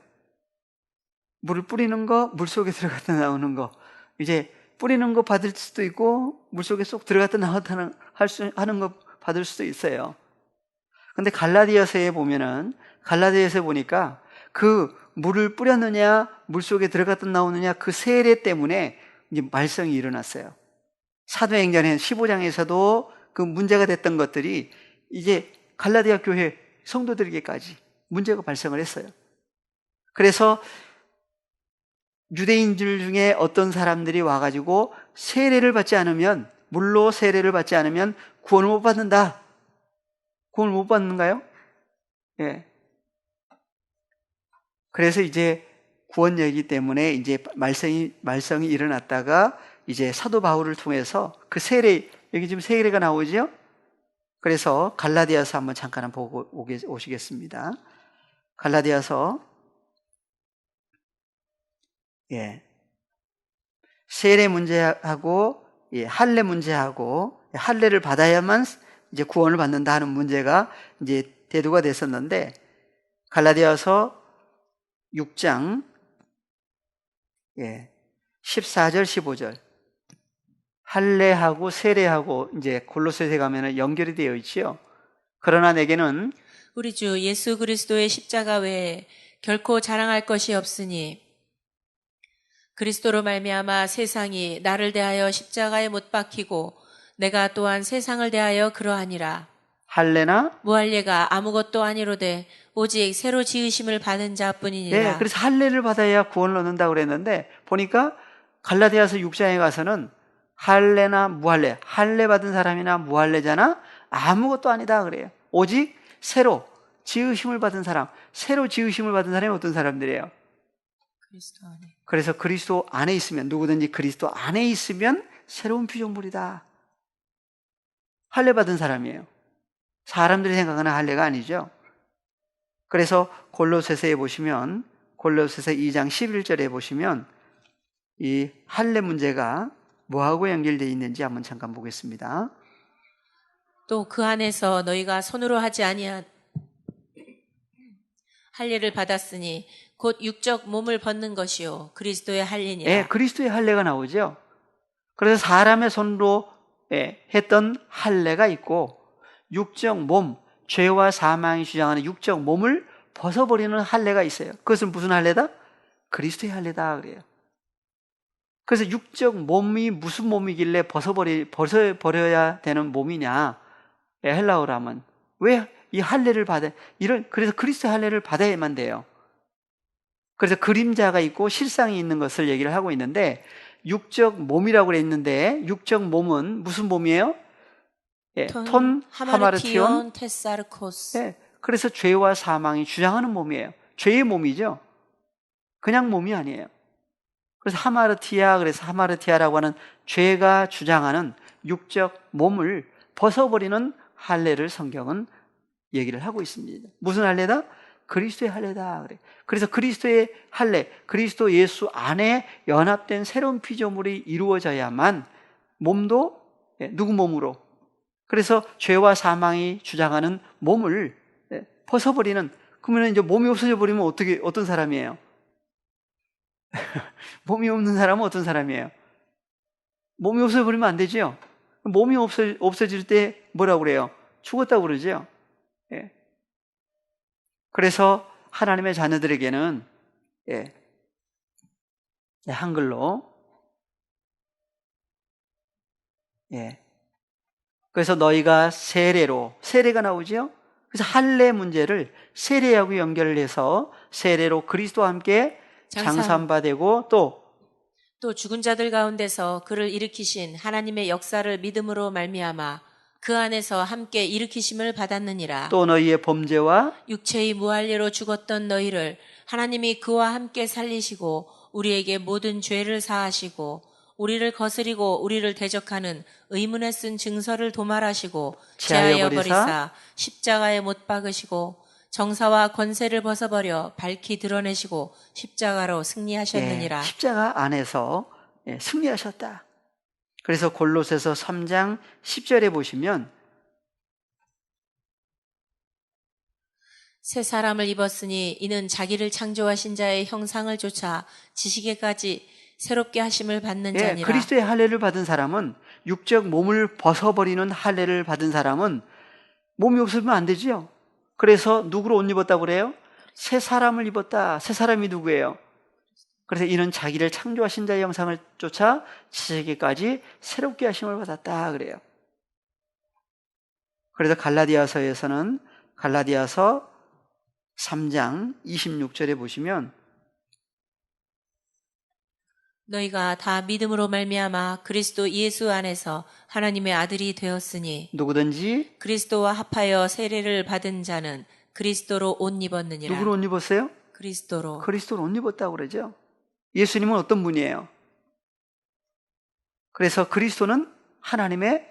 물을 뿌리는 거, 물 속에 들어갔다 나오는 거. 이제 뿌리는 거 받을 수도 있고 물 속에 쏙 들어갔다 나왔다 하는 거 받을 수도 있어요. 근데 갈라디아서에 보니까 그 물을 뿌렸느냐, 물 속에 들어갔다 나오느냐 그 세례 때문에 이제 말썽이 일어났어요. 사도행전 15장에서도 그 문제가 됐던 것들이 이제 갈라디아 교회 성도들에게까지 문제가 발생을 했어요. 그래서 유대인들 중에 어떤 사람들이 와가지고 물로 세례를 받지 않으면 구원을 못 받는다. 구원을 못 받는가요? 그래서 이제 구원 얘기 때문에 이제 말썽이 일어났다가 이제 사도 바울을 통해서 그 세례, 여기 지금 세례가 나오죠? 그래서 갈라디아서 한번 잠깐 보고 오시겠습니다. 갈라디아서, 세례 문제하고, 할례 문제하고, 할례를 받아야만 이제 구원을 받는다 하는 문제가 이제 대두가 됐었는데, 갈라디아서 6장, 14절, 15절. 할례하고 세례하고 이제 골로새서에 가면은 연결이 되어 있지요. 그러나 내게는 우리 주 예수 그리스도의 십자가 외에 결코 자랑할 것이 없으니 그리스도로 말미암아 세상이 나를 대하여 십자가에 못 박히고 내가 또한 세상을 대하여 그러하니라. 할례나 무할례가 아무것도 아니로되 오직 새로 지으심을 받은 자뿐이니라. 그래서 할례를 받아야 구원을 얻는다고 그랬는데 보니까 갈라디아서 6장에 가서는 할례나 무할례, 할례 받은 사람이나 무할례자나 아무것도 아니다 그래요. 오직 새로 지으심을 받은 사람이 어떤 사람들이에요? 그리스도 안에. 그래서 그리스도 안에 있으면, 누구든지 그리스도 안에 있으면 새로운 피조물이다. 할례 받은 사람이에요. 사람들이 생각하는 할례가 아니죠. 그래서 골로새서에 보시면, 골로새서 2장 11절에 보시면 이 할례 문제가 뭐하고 연결되어 있는지 한번 잠깐 보겠습니다. 또 그 안에서 너희가 손으로 하지 아니한 할례를 받았으니 곧 육적 몸을 벗는 것이요 그리스도의 할례니라. 그리스도의 할례가 나오죠. 그래서 사람의 손으로 했던 할례가 있고 육적 몸, 죄와 사망이 주장하는 육적 몸을 벗어버리는 할례가 있어요. 그것은 무슨 할례다? 그리스도의 할례다 그래요. 그래서 육적 몸이 무슨 몸이길래 벗어버려야 되는 몸이냐? 헬라어로 하면 왜 이 할례를 그래서 그리스도의 할례를 받아야만 돼요. 그래서 그림자가 있고 실상이 있는 것을 얘기를 하고 있는데, 육적 몸이라고 그래 있는데 육적 몸은 무슨 몸이에요? 톤 하마르티온 테사르코스. 그래서 죄와 사망이 주장하는 몸이에요. 죄의 몸이죠. 그냥 몸이 아니에요. 그래서 하마르티아라고 하는 죄가 주장하는 육적 몸을 벗어버리는 할례를 성경은 얘기를 하고 있습니다. 무슨 할례다? 그리스도의 할례다. 그래. 그래서 그리스도의 할례, 그리스도 예수 안에 연합된 새로운 피조물이 이루어져야만 몸도 누구 몸으로? 그래서 죄와 사망이 주장하는 몸을 벗어버리는, 그러면 이제 몸이 없어져 버리면 어떤 사람이에요? 몸이 없는 사람은 어떤 사람이에요? 몸이 없어져 버리면 안 되죠? 몸이 없어질 때 뭐라고 그래요? 죽었다고 그러죠? 예. 그래서 하나님의 자녀들에게는 한글로 그래서 너희가 세례가 나오죠? 그래서 할례 문제를 세례하고 연결을 해서 세례로 그리스도와 함께 장사함바 되고 또 죽은 자들 가운데서 그를 일으키신 하나님의 역사를 믿음으로 말미암아 그 안에서 함께 일으키심을 받았느니라. 또 너희의 범죄와 육체의 무할례로 죽었던 너희를 하나님이 그와 함께 살리시고 우리에게 모든 죄를 사하시고 우리를 거스리고 우리를 대적하는 의문에 쓴 증서를 도말하시고 제하여 버리사 십자가에 못 박으시고 정사와 권세를 벗어버려 밝히 드러내시고 십자가로 승리하셨느니라. 십자가 안에서 승리하셨다. 그래서 골로새서 3장 10절에 보시면 새 사람을 입었으니 이는 자기를 창조하신 자의 형상을 좇아 지식에까지 새롭게 하심을 받는 자니라. 그리스도의 할례를 받은 사람은, 육적 몸을 벗어버리는 할례를 받은 사람은 몸이 없으면 안 되지요. 그래서 누구로 옷 입었다고 그래요? 새 사람을 입었다. 새 사람이 누구예요? 그래서 이는 자기를 창조하신 자의 형상을 쫓아 지식에까지 새롭게 하심을 받았다 그래요. 그래서 갈라디아서에서는 갈라디아서 3장 26절에 보시면 너희가 다 믿음으로 말미암아 그리스도 예수 안에서 하나님의 아들이 되었으니 누구든지 그리스도와 합하여 세례를 받은 자는 그리스도로 옷 입었느니라. 누구로 옷 입었어요? 그리스도로 옷 입었다고 그러죠. 예수님은 어떤 분이에요? 그래서 그리스도는 하나님의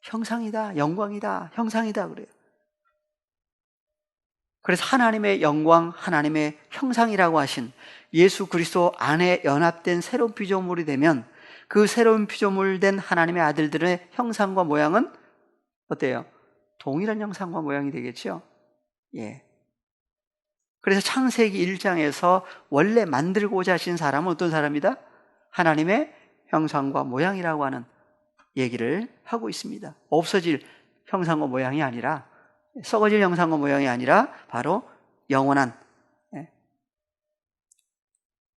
형상이다, 영광이다, 형상이다 그래요. 그래서 하나님의 영광, 하나님의 형상이라고 하신 예수 그리스도 안에 연합된 새로운 피조물이 되면 그 새로운 피조물 된 하나님의 아들들의 형상과 모양은 어때요? 동일한 형상과 모양이 되겠죠? 그래서 창세기 1장에서 원래 만들고자 하신 사람은 어떤 사람이다? 하나님의 형상과 모양이라고 하는 얘기를 하고 있습니다. 없어질 형상과 모양이 아니라, 썩어질 형상과 모양이 아니라 바로 영원한.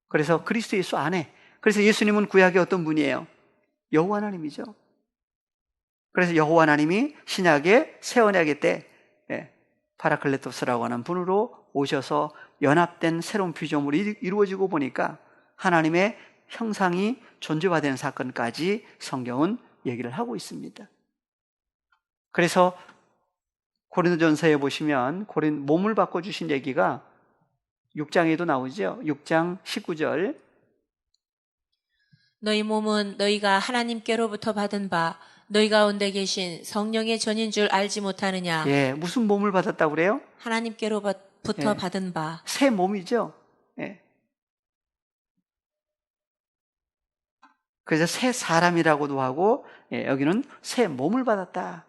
그래서 그리스도 예수 안에, 그래서 예수님은 구약의 어떤 분이에요? 여호와 하나님이죠. 그래서 여호와 하나님이 신약의 새 언약의 때 파라클레토스라고 하는 분으로 오셔서 연합된 새로운 피조물이 이루어지고 보니까 하나님의 형상이 존재화되는 사건까지 성경은 얘기를 하고 있습니다. 그래서 고린도전서에 보시면 몸을 바꿔주신 얘기가 6장에도 나오죠. 6장 19절. 너희 몸은 너희가 하나님께로부터 받은 바 너희 가운데 계신 성령의 전인 줄 알지 못하느냐. 무슨 몸을 받았다고 그래요? 하나님께로부터 받은 바. 새 몸이죠. 그래서 새 사람이라고도 하고 여기는 새 몸을 받았다.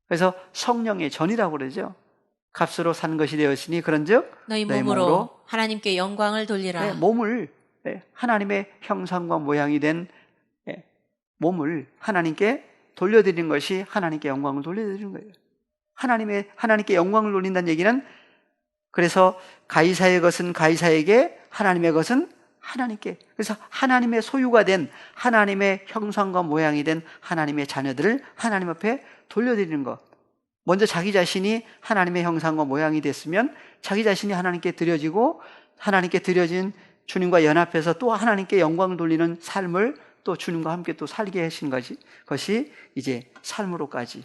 그래서 성령의 전이라고 그러죠. 값으로 산 것이 되었으니 그런즉 너희 몸으로 하나님께 영광을 돌리라. 몸을 하나님의 형상과 모양이 된 몸을 하나님께 돌려드리는 것이 하나님께 영광을 돌려드리는 거예요. 하나님께 영광을 돌린다는 얘기는, 그래서 가이사의 것은 가이사에게, 하나님의 것은 하나님께. 그래서 하나님의 소유가 된, 하나님의 형상과 모양이 된 하나님의 자녀들을 하나님 앞에 돌려드리는 것. 먼저 자기 자신이 하나님의 형상과 모양이 됐으면 자기 자신이 하나님께 드려지고, 하나님께 드려진 주님과 연합해서 또 하나님께 영광을 돌리는 삶을 또 주님과 함께 또 살게 하신 것이 이제 삶으로까지.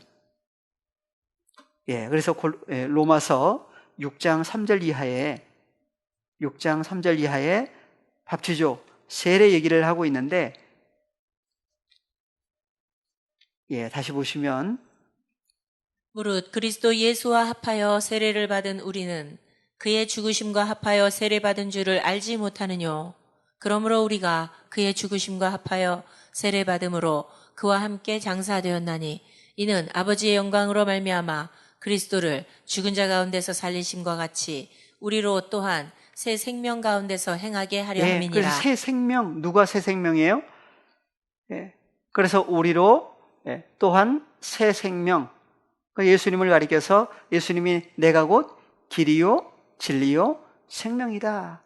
그래서 로마서 6장 3절 이하에 밥지조 세례 얘기를 하고 있는데, 다시 보시면, 무릇 그리스도 예수와 합하여 세례를 받은 우리는 그의 죽으심과 합하여 세례받은 줄을 알지 못하느뇨. 그러므로 우리가 그의 죽으심과 합하여 세례받음으로 그와 함께 장사되었나니 이는 아버지의 영광으로 말미암아 그리스도를 죽은 자 가운데서 살리심과 같이 우리로 또한 새 생명 가운데서 행하게 하려 함이니라. 그래서 새 생명, 누가 새 생명이에요? 그래서 우리로 또한 새 생명, 예수님을 가리켜서 예수님이 내가 곧 길이요 진리요 생명이다.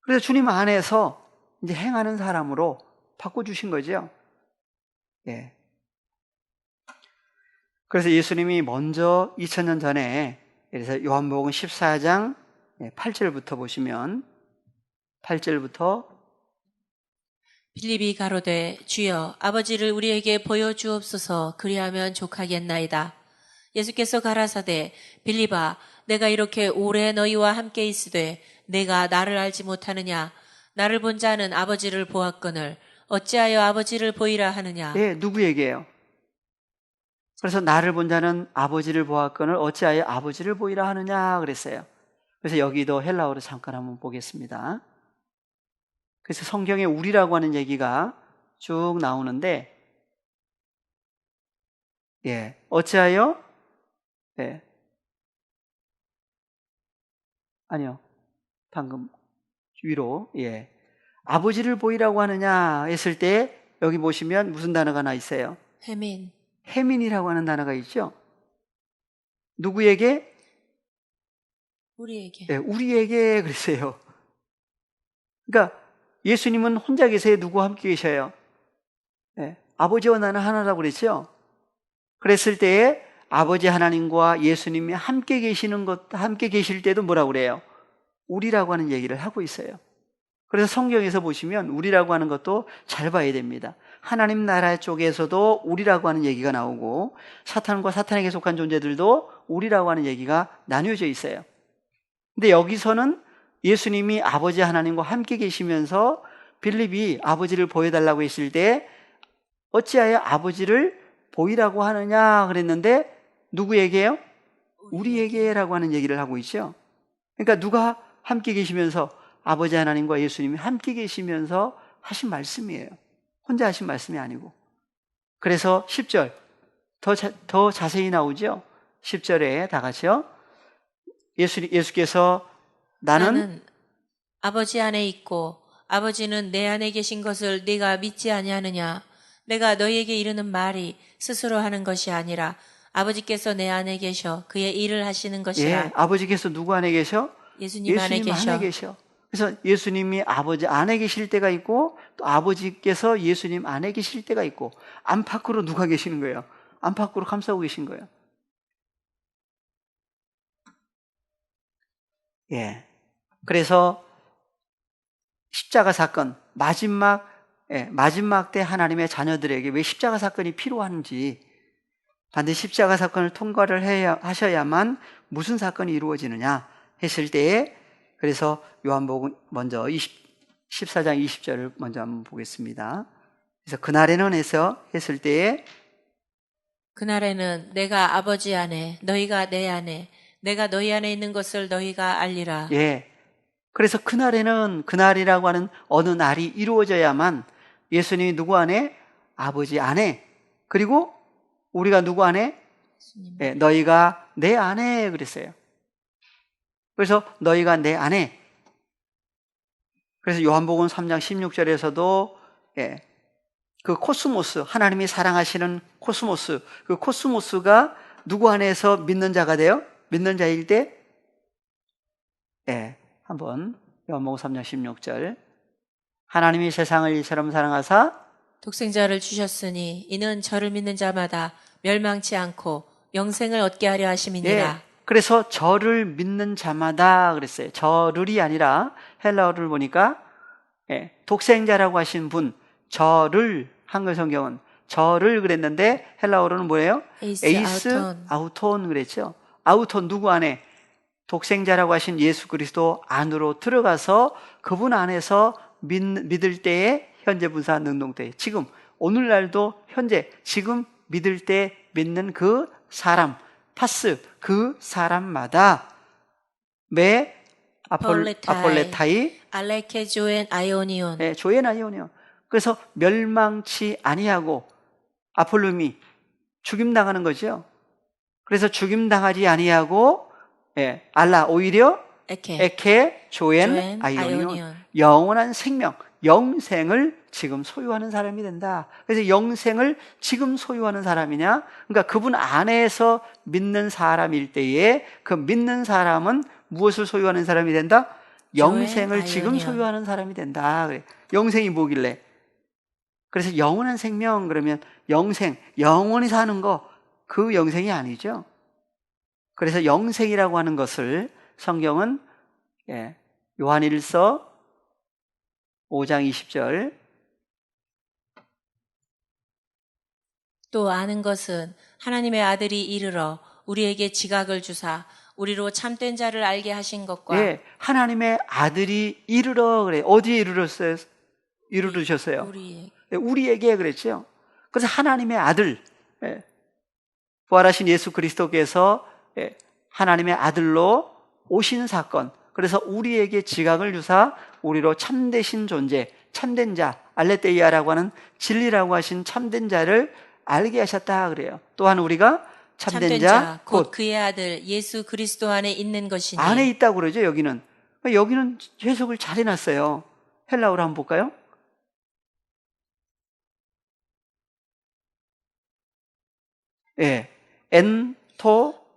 그래서 주님 안에서 이제 행하는 사람으로 바꿔주신 거죠. 그래서 예수님이 먼저 2000년 전에, 그래서 요한복음 14장 8절부터 보시면, 8절부터 빌립이 가로되 주여 아버지를 우리에게 보여주옵소서 그리하면 족하겠나이다. 예수께서 가라사대 빌립아 내가 이렇게 오래 너희와 함께 있으되 내가 나를 알지 못하느냐. 나를 본 자는 아버지를 보았거늘 어찌하여 아버지를 보이라 하느냐. 누구에게요? 그래서 나를 본 자는 아버지를 보았거늘 어찌하여 아버지를 보이라 하느냐 그랬어요. 그래서 여기도 헬라어로 잠깐 한번 보겠습니다. 그래서 성경에 우리라고 하는 얘기가 쭉 나오는데, 어찌하여, 아니요, 방금 위로, 아버지를 보이라고 하느냐 했을 때, 여기 보시면 무슨 단어가 나 있어요? 해민. 해민이라고 하는 단어가 있죠? 누구에게? 우리에게. 우리에게 그랬어요. 그러니까 예수님은 혼자 계세요? 누구와 함께 계셔요? 아버지와 나는 하나라고 그랬죠? 그랬을 때에 아버지 하나님과 예수님이 함께 계시는 것, 함께 계실 때도 뭐라고 그래요? 우리라고 하는 얘기를 하고 있어요. 그래서 성경에서 보시면 우리라고 하는 것도 잘 봐야 됩니다. 하나님 나라 쪽에서도 우리라고 하는 얘기가 나오고 사탄과 사탄에게 속한 존재들도 우리라고 하는 얘기가 나뉘어져 있어요. 근데 여기서는 예수님이 아버지 하나님과 함께 계시면서 빌립이 아버지를 보여달라고 했을 때 어찌하여 아버지를 보이라고 하느냐 그랬는데 누구에게요? 우리에게라고 하는 얘기를 하고 있죠. 그러니까 누가 함께 계시면서 아버지 하나님과 예수님이 함께 계시면서 하신 말씀이에요. 혼자 하신 말씀이 아니고. 그래서 10절 더 자세히 나오죠. 10절에 다 같이요. 예수께서 나는 아버지 안에 있고 아버지는 내 안에 계신 것을 네가 믿지 아니하느냐. 내가 너희에게 이르는 말이 스스로 하는 것이 아니라 아버지께서 내 안에 계셔 그의 일을 하시는 것이라. 아버지께서 누구 안에 계셔? 예수님 안에 계셔. 그래서 예수님이 아버지 안에 계실 때가 있고 또 아버지께서 예수님 안에 계실 때가 있고 안팎으로 누가 계시는 거예요? 안팎으로 감싸고 계신 거예요. 그래서 십자가 사건 마지막 때 하나님의 자녀들에게 왜 십자가 사건이 필요한지, 반드시 십자가 사건을 통과를 하셔야만 무슨 사건이 이루어지느냐 했을 때에, 그래서 요한복음 먼저 14장 20절을 먼저 한번 보겠습니다. 그래서 그날에는 했을 때에 그날에는 내가 아버지 안에 너희가 내 안에 내가 너희 안에 있는 것을 너희가 알리라. 그래서 그날이라고 하는 어느 날이 이루어져야만 예수님이 누구 안에? 아버지 안에. 그리고 우리가 누구 안에? 너희가 내 안에 그랬어요. 그래서 너희가 내 안에. 그래서 요한복음 3장 16절에서도 그 코스모스, 하나님이 사랑하시는 코스모스, 그 코스모스가 누구 안에서 믿는 자가 돼요? 믿는 자일 때, 한번 요한복음 3장 16절. 하나님이 세상을 이처럼 사랑하사 독생자를 주셨으니 이는 저를 믿는 자마다 멸망치 않고 영생을 얻게 하려 하심이니라. 그래서 저를 믿는 자마다 그랬어요. 저를이 아니라 헬라어를 보니까 독생자라고 하신 분, 저를, 한글 성경은 저를 그랬는데 헬라어로는 뭐예요? 에이스 아우톤 그랬죠. 아우톤 누구 안에? 독생자라고 하신 예수 그리스도 안으로 들어가서 그분 안에서 믿을 때에 현재 분사 능동태. 지금 오늘날도 현재 지금 믿을 때 믿는 그 사람, 파스 그 사람마다 매 아폴레타이 알레케 조엔 아이오니온. 예, 조엔 아이오니온. 그래서 멸망치 아니하고 아폴룸이 죽임당하는 거죠. 그래서 죽임당하지 아니하고 알라 오히려 에케 조엔 아이오니온. 영원한 생명, 영생을 지금 소유하는 사람이 된다. 그래서 영생을 지금 소유하는 사람이냐? 그러니까 그분 안에서 믿는 사람일 때에 그 믿는 사람은 무엇을 소유하는 사람이 된다? 영생을 지금 소유하는 사람이 된다. 그래. 영생이 뭐길래? 그래서 영원한 생명 그러면 영생, 영원히 사는 거 그 영생이 아니죠. 그래서 영생이라고 하는 것을 성경은 요한일서 5장 20절 또 아는 것은 하나님의 아들이 이르러 우리에게 지각을 주사 우리로 참된 자를 알게 하신 것과 하나님의 아들이 이르러 그래. 어디에 이르렀어요? 이르르셨어요? 우리에게 그랬죠. 그래서 하나님의 아들 부활하신 예수 그리스도께서 하나님의 아들로 오신 사건, 그래서 우리에게 지각을 주사 우리로 참되신 존재, 참된 자, 알레테이아라고 하는 진리라고 하신 참된 자를 알게 하셨다 그래요. 또한 우리가 참된 자, 곧 그의 아들 예수 그리스도 안에 있는 것이니. 안에 있다고 그러죠. 여기는 해석을 잘 해놨어요. 헬라어로 한번 볼까요?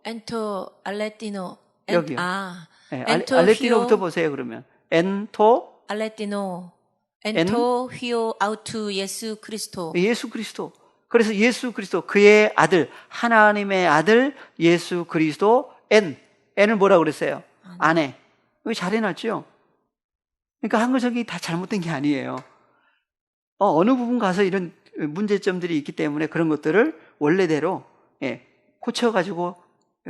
엔토 알레티노. 여기요. 엔토 알레티노부터 보세요. 그러면 엔토 알레티노. 엔토 휘오 아우투 예수 그리스도. 예수 그리스도. 그래서 예수 그리스도 그의 아들, 하나님의 아들 예수 그리스도 N을 뭐라고 그랬어요? 안에. 이거 잘 해놨죠? 그러니까 한글적이 다 잘못된 게 아니에요. 어느 부분 가서 이런 문제점들이 있기 때문에 그런 것들을 원래대로 고쳐가지고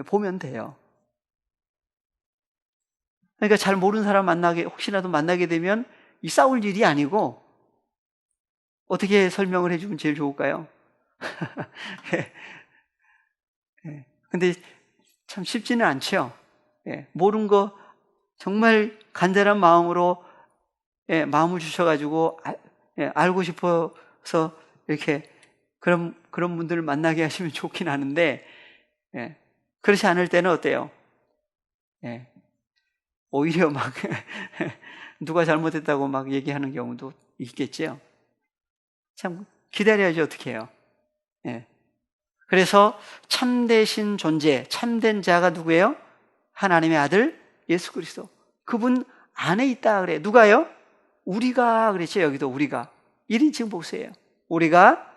보면 돼요. 그러니까 잘 모르는 사람 혹시라도 만나게 되면 이 싸울 일이 아니고 어떻게 설명을 해주면 제일 좋을까요? 근데 참 쉽지는 않죠. 모르는 거 정말 간절한 마음으로 마음을 주셔가지고 알고 싶어서 이렇게 그런 분들을 만나게 하시면 좋긴 하는데 그렇지 않을 때는 어때요? 오히려 막 누가 잘못했다고 막 얘기하는 경우도 있겠죠. 참 기다려야지 어떻게 해요. 그래서 참되신 존재, 참된 자가 누구예요? 하나님의 아들 예수 그리스도. 그분 안에 있다 그래. 누가요? 우리가 그랬죠. 여기도 우리가 1인칭 복수예요. 우리가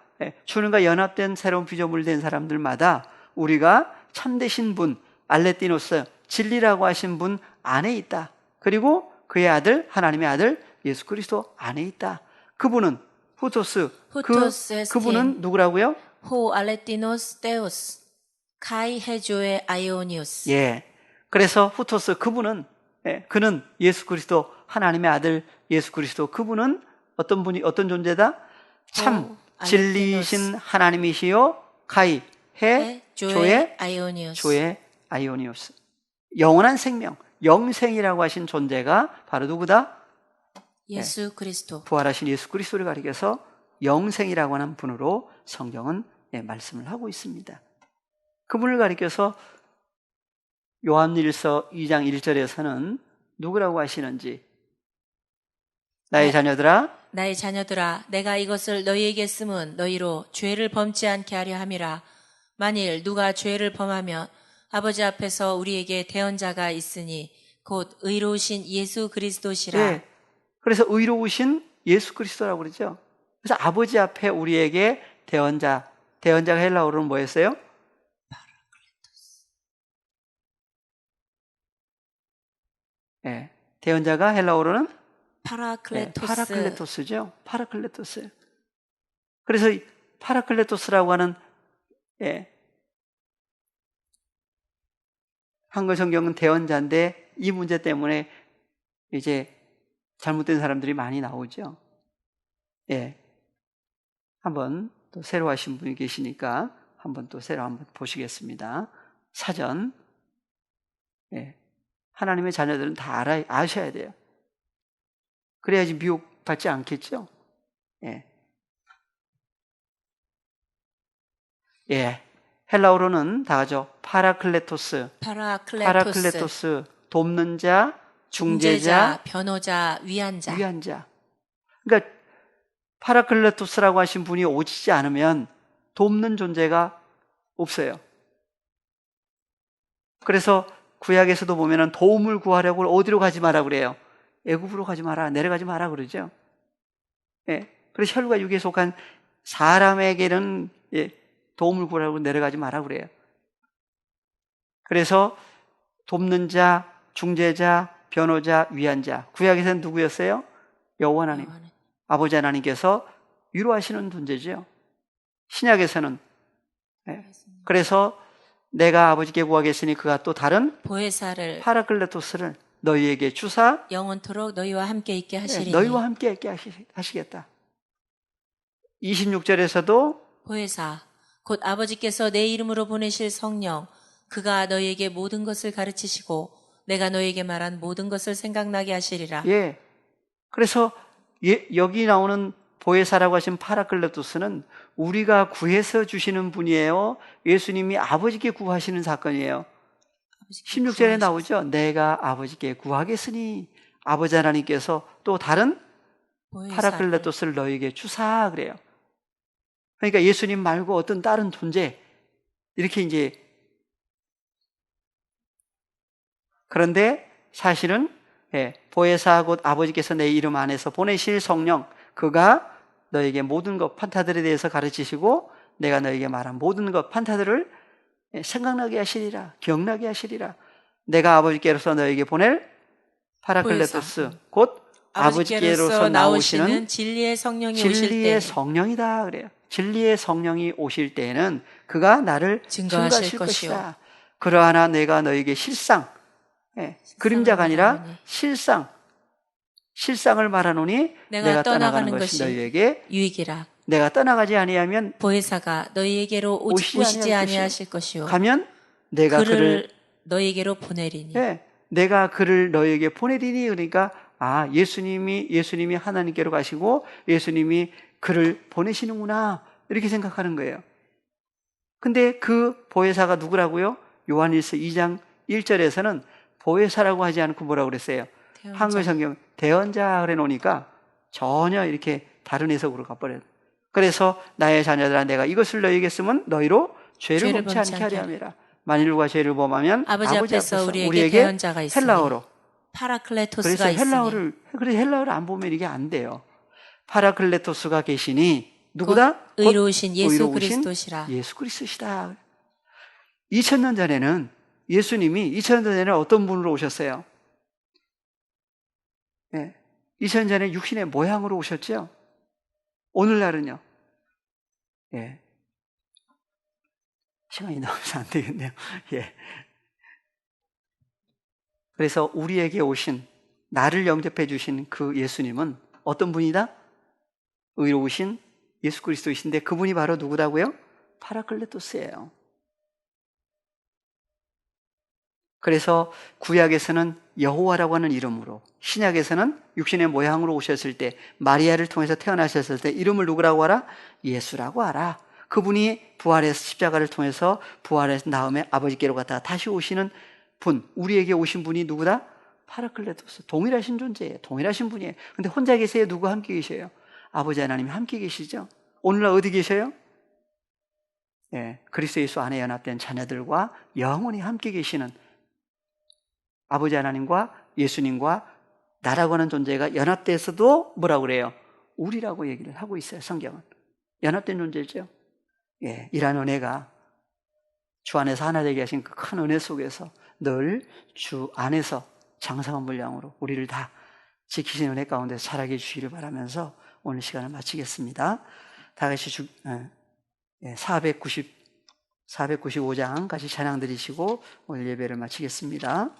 주님과 연합된 새로운 피조물 된 사람들마다 우리가 참되신 분, 알레티노스, 진리라고 하신 분 안에 있다. 그리고 그의 아들, 하나님의 아들 예수 그리스도 안에 있다. 그분은 후토스, 그분은 누구라고요? 호 알레티노스 데우스 카이 헤조의 아이오니우스. 그래서 후토스 그분은 그는 예수 그리스도 하나님의 아들 예수 그리스도 그분은 어떤 존재다? 참 진리이신 하나님이시요 카이 해 조의 아이오니우스. 영원한 생명, 영생이라고 하신 존재가 바로 누구다? 예수 그리스도. 부활하신 예수 그리스도를 가리켜서 영생이라고 하는 분으로 성경은 말씀을 하고 있습니다. 그분을 가리켜서 요한일서 2장 1절에서는 누구라고 하시는지 나의 자녀들아 내가 이것을 너희에게 쓰면 너희로 죄를 범치 않게 하려 함이라. 만일 누가 죄를 범하면 아버지 앞에서 우리에게 대언자가 있으니 곧 의로우신 예수 그리스도시라. 그래서 의로우신 예수 그리스도라고 그러죠. 그래서 아버지 앞에 우리에게 대언자가 헬라어로는 뭐였어요? 대언자가 헬라어로는 파라클레토스죠. 파라클레토스. 그래서 파라클레토스라고 하는 한글 성경은 대언자인데 이 문제 때문에 이제 잘못된 사람들이 많이 나오죠. 예. 한번 또 새로 하신 분이 계시니까 한번 또 새로 한번 보시겠습니다. 사전. 예. 하나님의 자녀들은 다 아셔야 돼요. 그래야지 미혹받지 않겠죠? 예. 예. 헬라어로는 다 하죠. 파라클레토스. 파라클레토스. 돕는 자, 중재자, 변호자, 위안자. 위안자. 그러니까 파라클레토스라고 하신 분이 오시지 않으면 돕는 존재가 없어요. 그래서 구약에서도 보면은 도움을 구하려고 어디로 가지 마라 그래요? 애굽으로 가지 마라, 내려가지 마라 그러죠. 예. 그래서 혈과 육에 속한 사람에게는 도움을 구하려고 내려가지 마라 그래요. 그래서 돕는 자, 중재자, 변호자, 위안자. 구약에서는 누구였어요? 여호와 하나님. 아버지 하나님께서 위로하시는 존재죠. 신약에서는. 그래서 내가 아버지께 구하겠으니 그가 또 다른 보혜사를 파라클레토스를 너희에게 주사 영원토록 너희와 함께 있게 하시리니. 너희와 함께 있게 하시겠다. 26절에서도 보혜사 곧 아버지께서 내 이름으로 보내실 성령 그가 너희에게 모든 것을 가르치시고 내가 너희에게 말한 모든 것을 생각나게 하시리라. 예. 그래서 여기 나오는 보혜사라고 하신 파라클레토스는 우리가 구해서 주시는 분이에요. 예수님이 아버지께 구하시는 사건이에요. 16절에 나오죠. 내가 아버지께 구하겠으니 아버지 하나님께서 또 다른 파라클레토스를 너희에게 주사 그래요. 그러니까 예수님 말고 어떤 다른 존재 이렇게 이제 그런데 사실은 보혜사 곧 아버지께서 내 이름 안에서 보내실 성령 그가 너에게 모든 것 판타들에 대해서 가르치시고 내가 너에게 말한 모든 것 판타들을 생각나게 하시리라 기억나게 하시리라. 내가 아버지께로서 너에게 보낼 파라클레토스 곧 아버지께로서 나오시는 진리의 성령이 오실 때 성령이다 그래요. 진리의 성령이 오실 때에는 그가 나를 증거하실 것이다. 그러하나 내가 너에게 실상 그림자가 아니라 실상을 말하노니 내가 떠나가는 것이 너희에게 유익이라. 내가 떠나가지 아니하면 보혜사가 너희에게로 오시지 아니하실 것이요 가면 내가 그를 너희에게로 보내리니. 내가 그를 너희에게 보내리니. 그러니까 예수님이 하나님께로 가시고 예수님이 그를 보내시는구나 이렇게 생각하는 거예요. 근데 그 보혜사가 누구라고요? 요한일서 2장 1절에서는 보혜사라고 하지 않고 뭐라고 그랬어요? 한글 성경 대언자 그래 놓으니까 전혀 이렇게 다른 해석으로 가버려요. 그래서 나의 자녀들아 내가 이것을 너희에게 쓰면 너희로 죄를 범치 않게 하려 함이라. 만일 누가 죄를 범하면 아버지 앞에서 우리에게 대언자가 있으니 헬라어로 파라클레토스가 있으니. 그래서 헬라어를 안 보면 이게 안 돼요. 파라클레토스가 계시니 누구다? 의로우신 예수 그리스도시라. 예수 그리스도시다. 2000년 전에는 예수님이 2000년 전에는 어떤 분으로 오셨어요? 2000년 전에 육신의 모양으로 오셨죠? 오늘날은요? 시간이 너무서 안 되겠네요. 그래서 우리에게 오신, 나를 영접해 주신 그 예수님은 어떤 분이다? 의로우신 예수 그리스도이신데 그분이 바로 누구라고요? 파라클레토스예요. 그래서 구약에서는 여호와라고 하는 이름으로, 신약에서는 육신의 모양으로 오셨을 때, 마리아를 통해서 태어나셨을 때 이름을 누구라고 하라? 예수라고 하라. 그분이 부활해서 십자가를 통해서 부활해서 다음에 아버지께로 갔다가 다시 오시는 분, 우리에게 오신 분이 누구다? 파라클레토스. 동일하신 존재예요. 동일하신 분이에요. 근데 혼자 계세요? 누구 함께 계셔요? 아버지 하나님이 함께 계시죠? 오늘날 어디 계셔요? 그리스도 예수 안에 연합된 자녀들과 영원히 함께 계시는 아버지 하나님과 예수님과 나라고 하는 존재가 연합돼서도 뭐라고 그래요? 우리라고 얘기를 하고 있어요. 성경은. 연합된 존재죠. 이런 은혜가 주 안에서 하나 되게 하신 그 큰 은혜 속에서 늘 주 안에서 장성한 분량으로 우리를 다 지키시는 은혜 가운데 살아계 주시기를 바라면서 오늘 시간을 마치겠습니다. 다 같이 495장 같이 찬양 드리시고 오늘 예배를 마치겠습니다.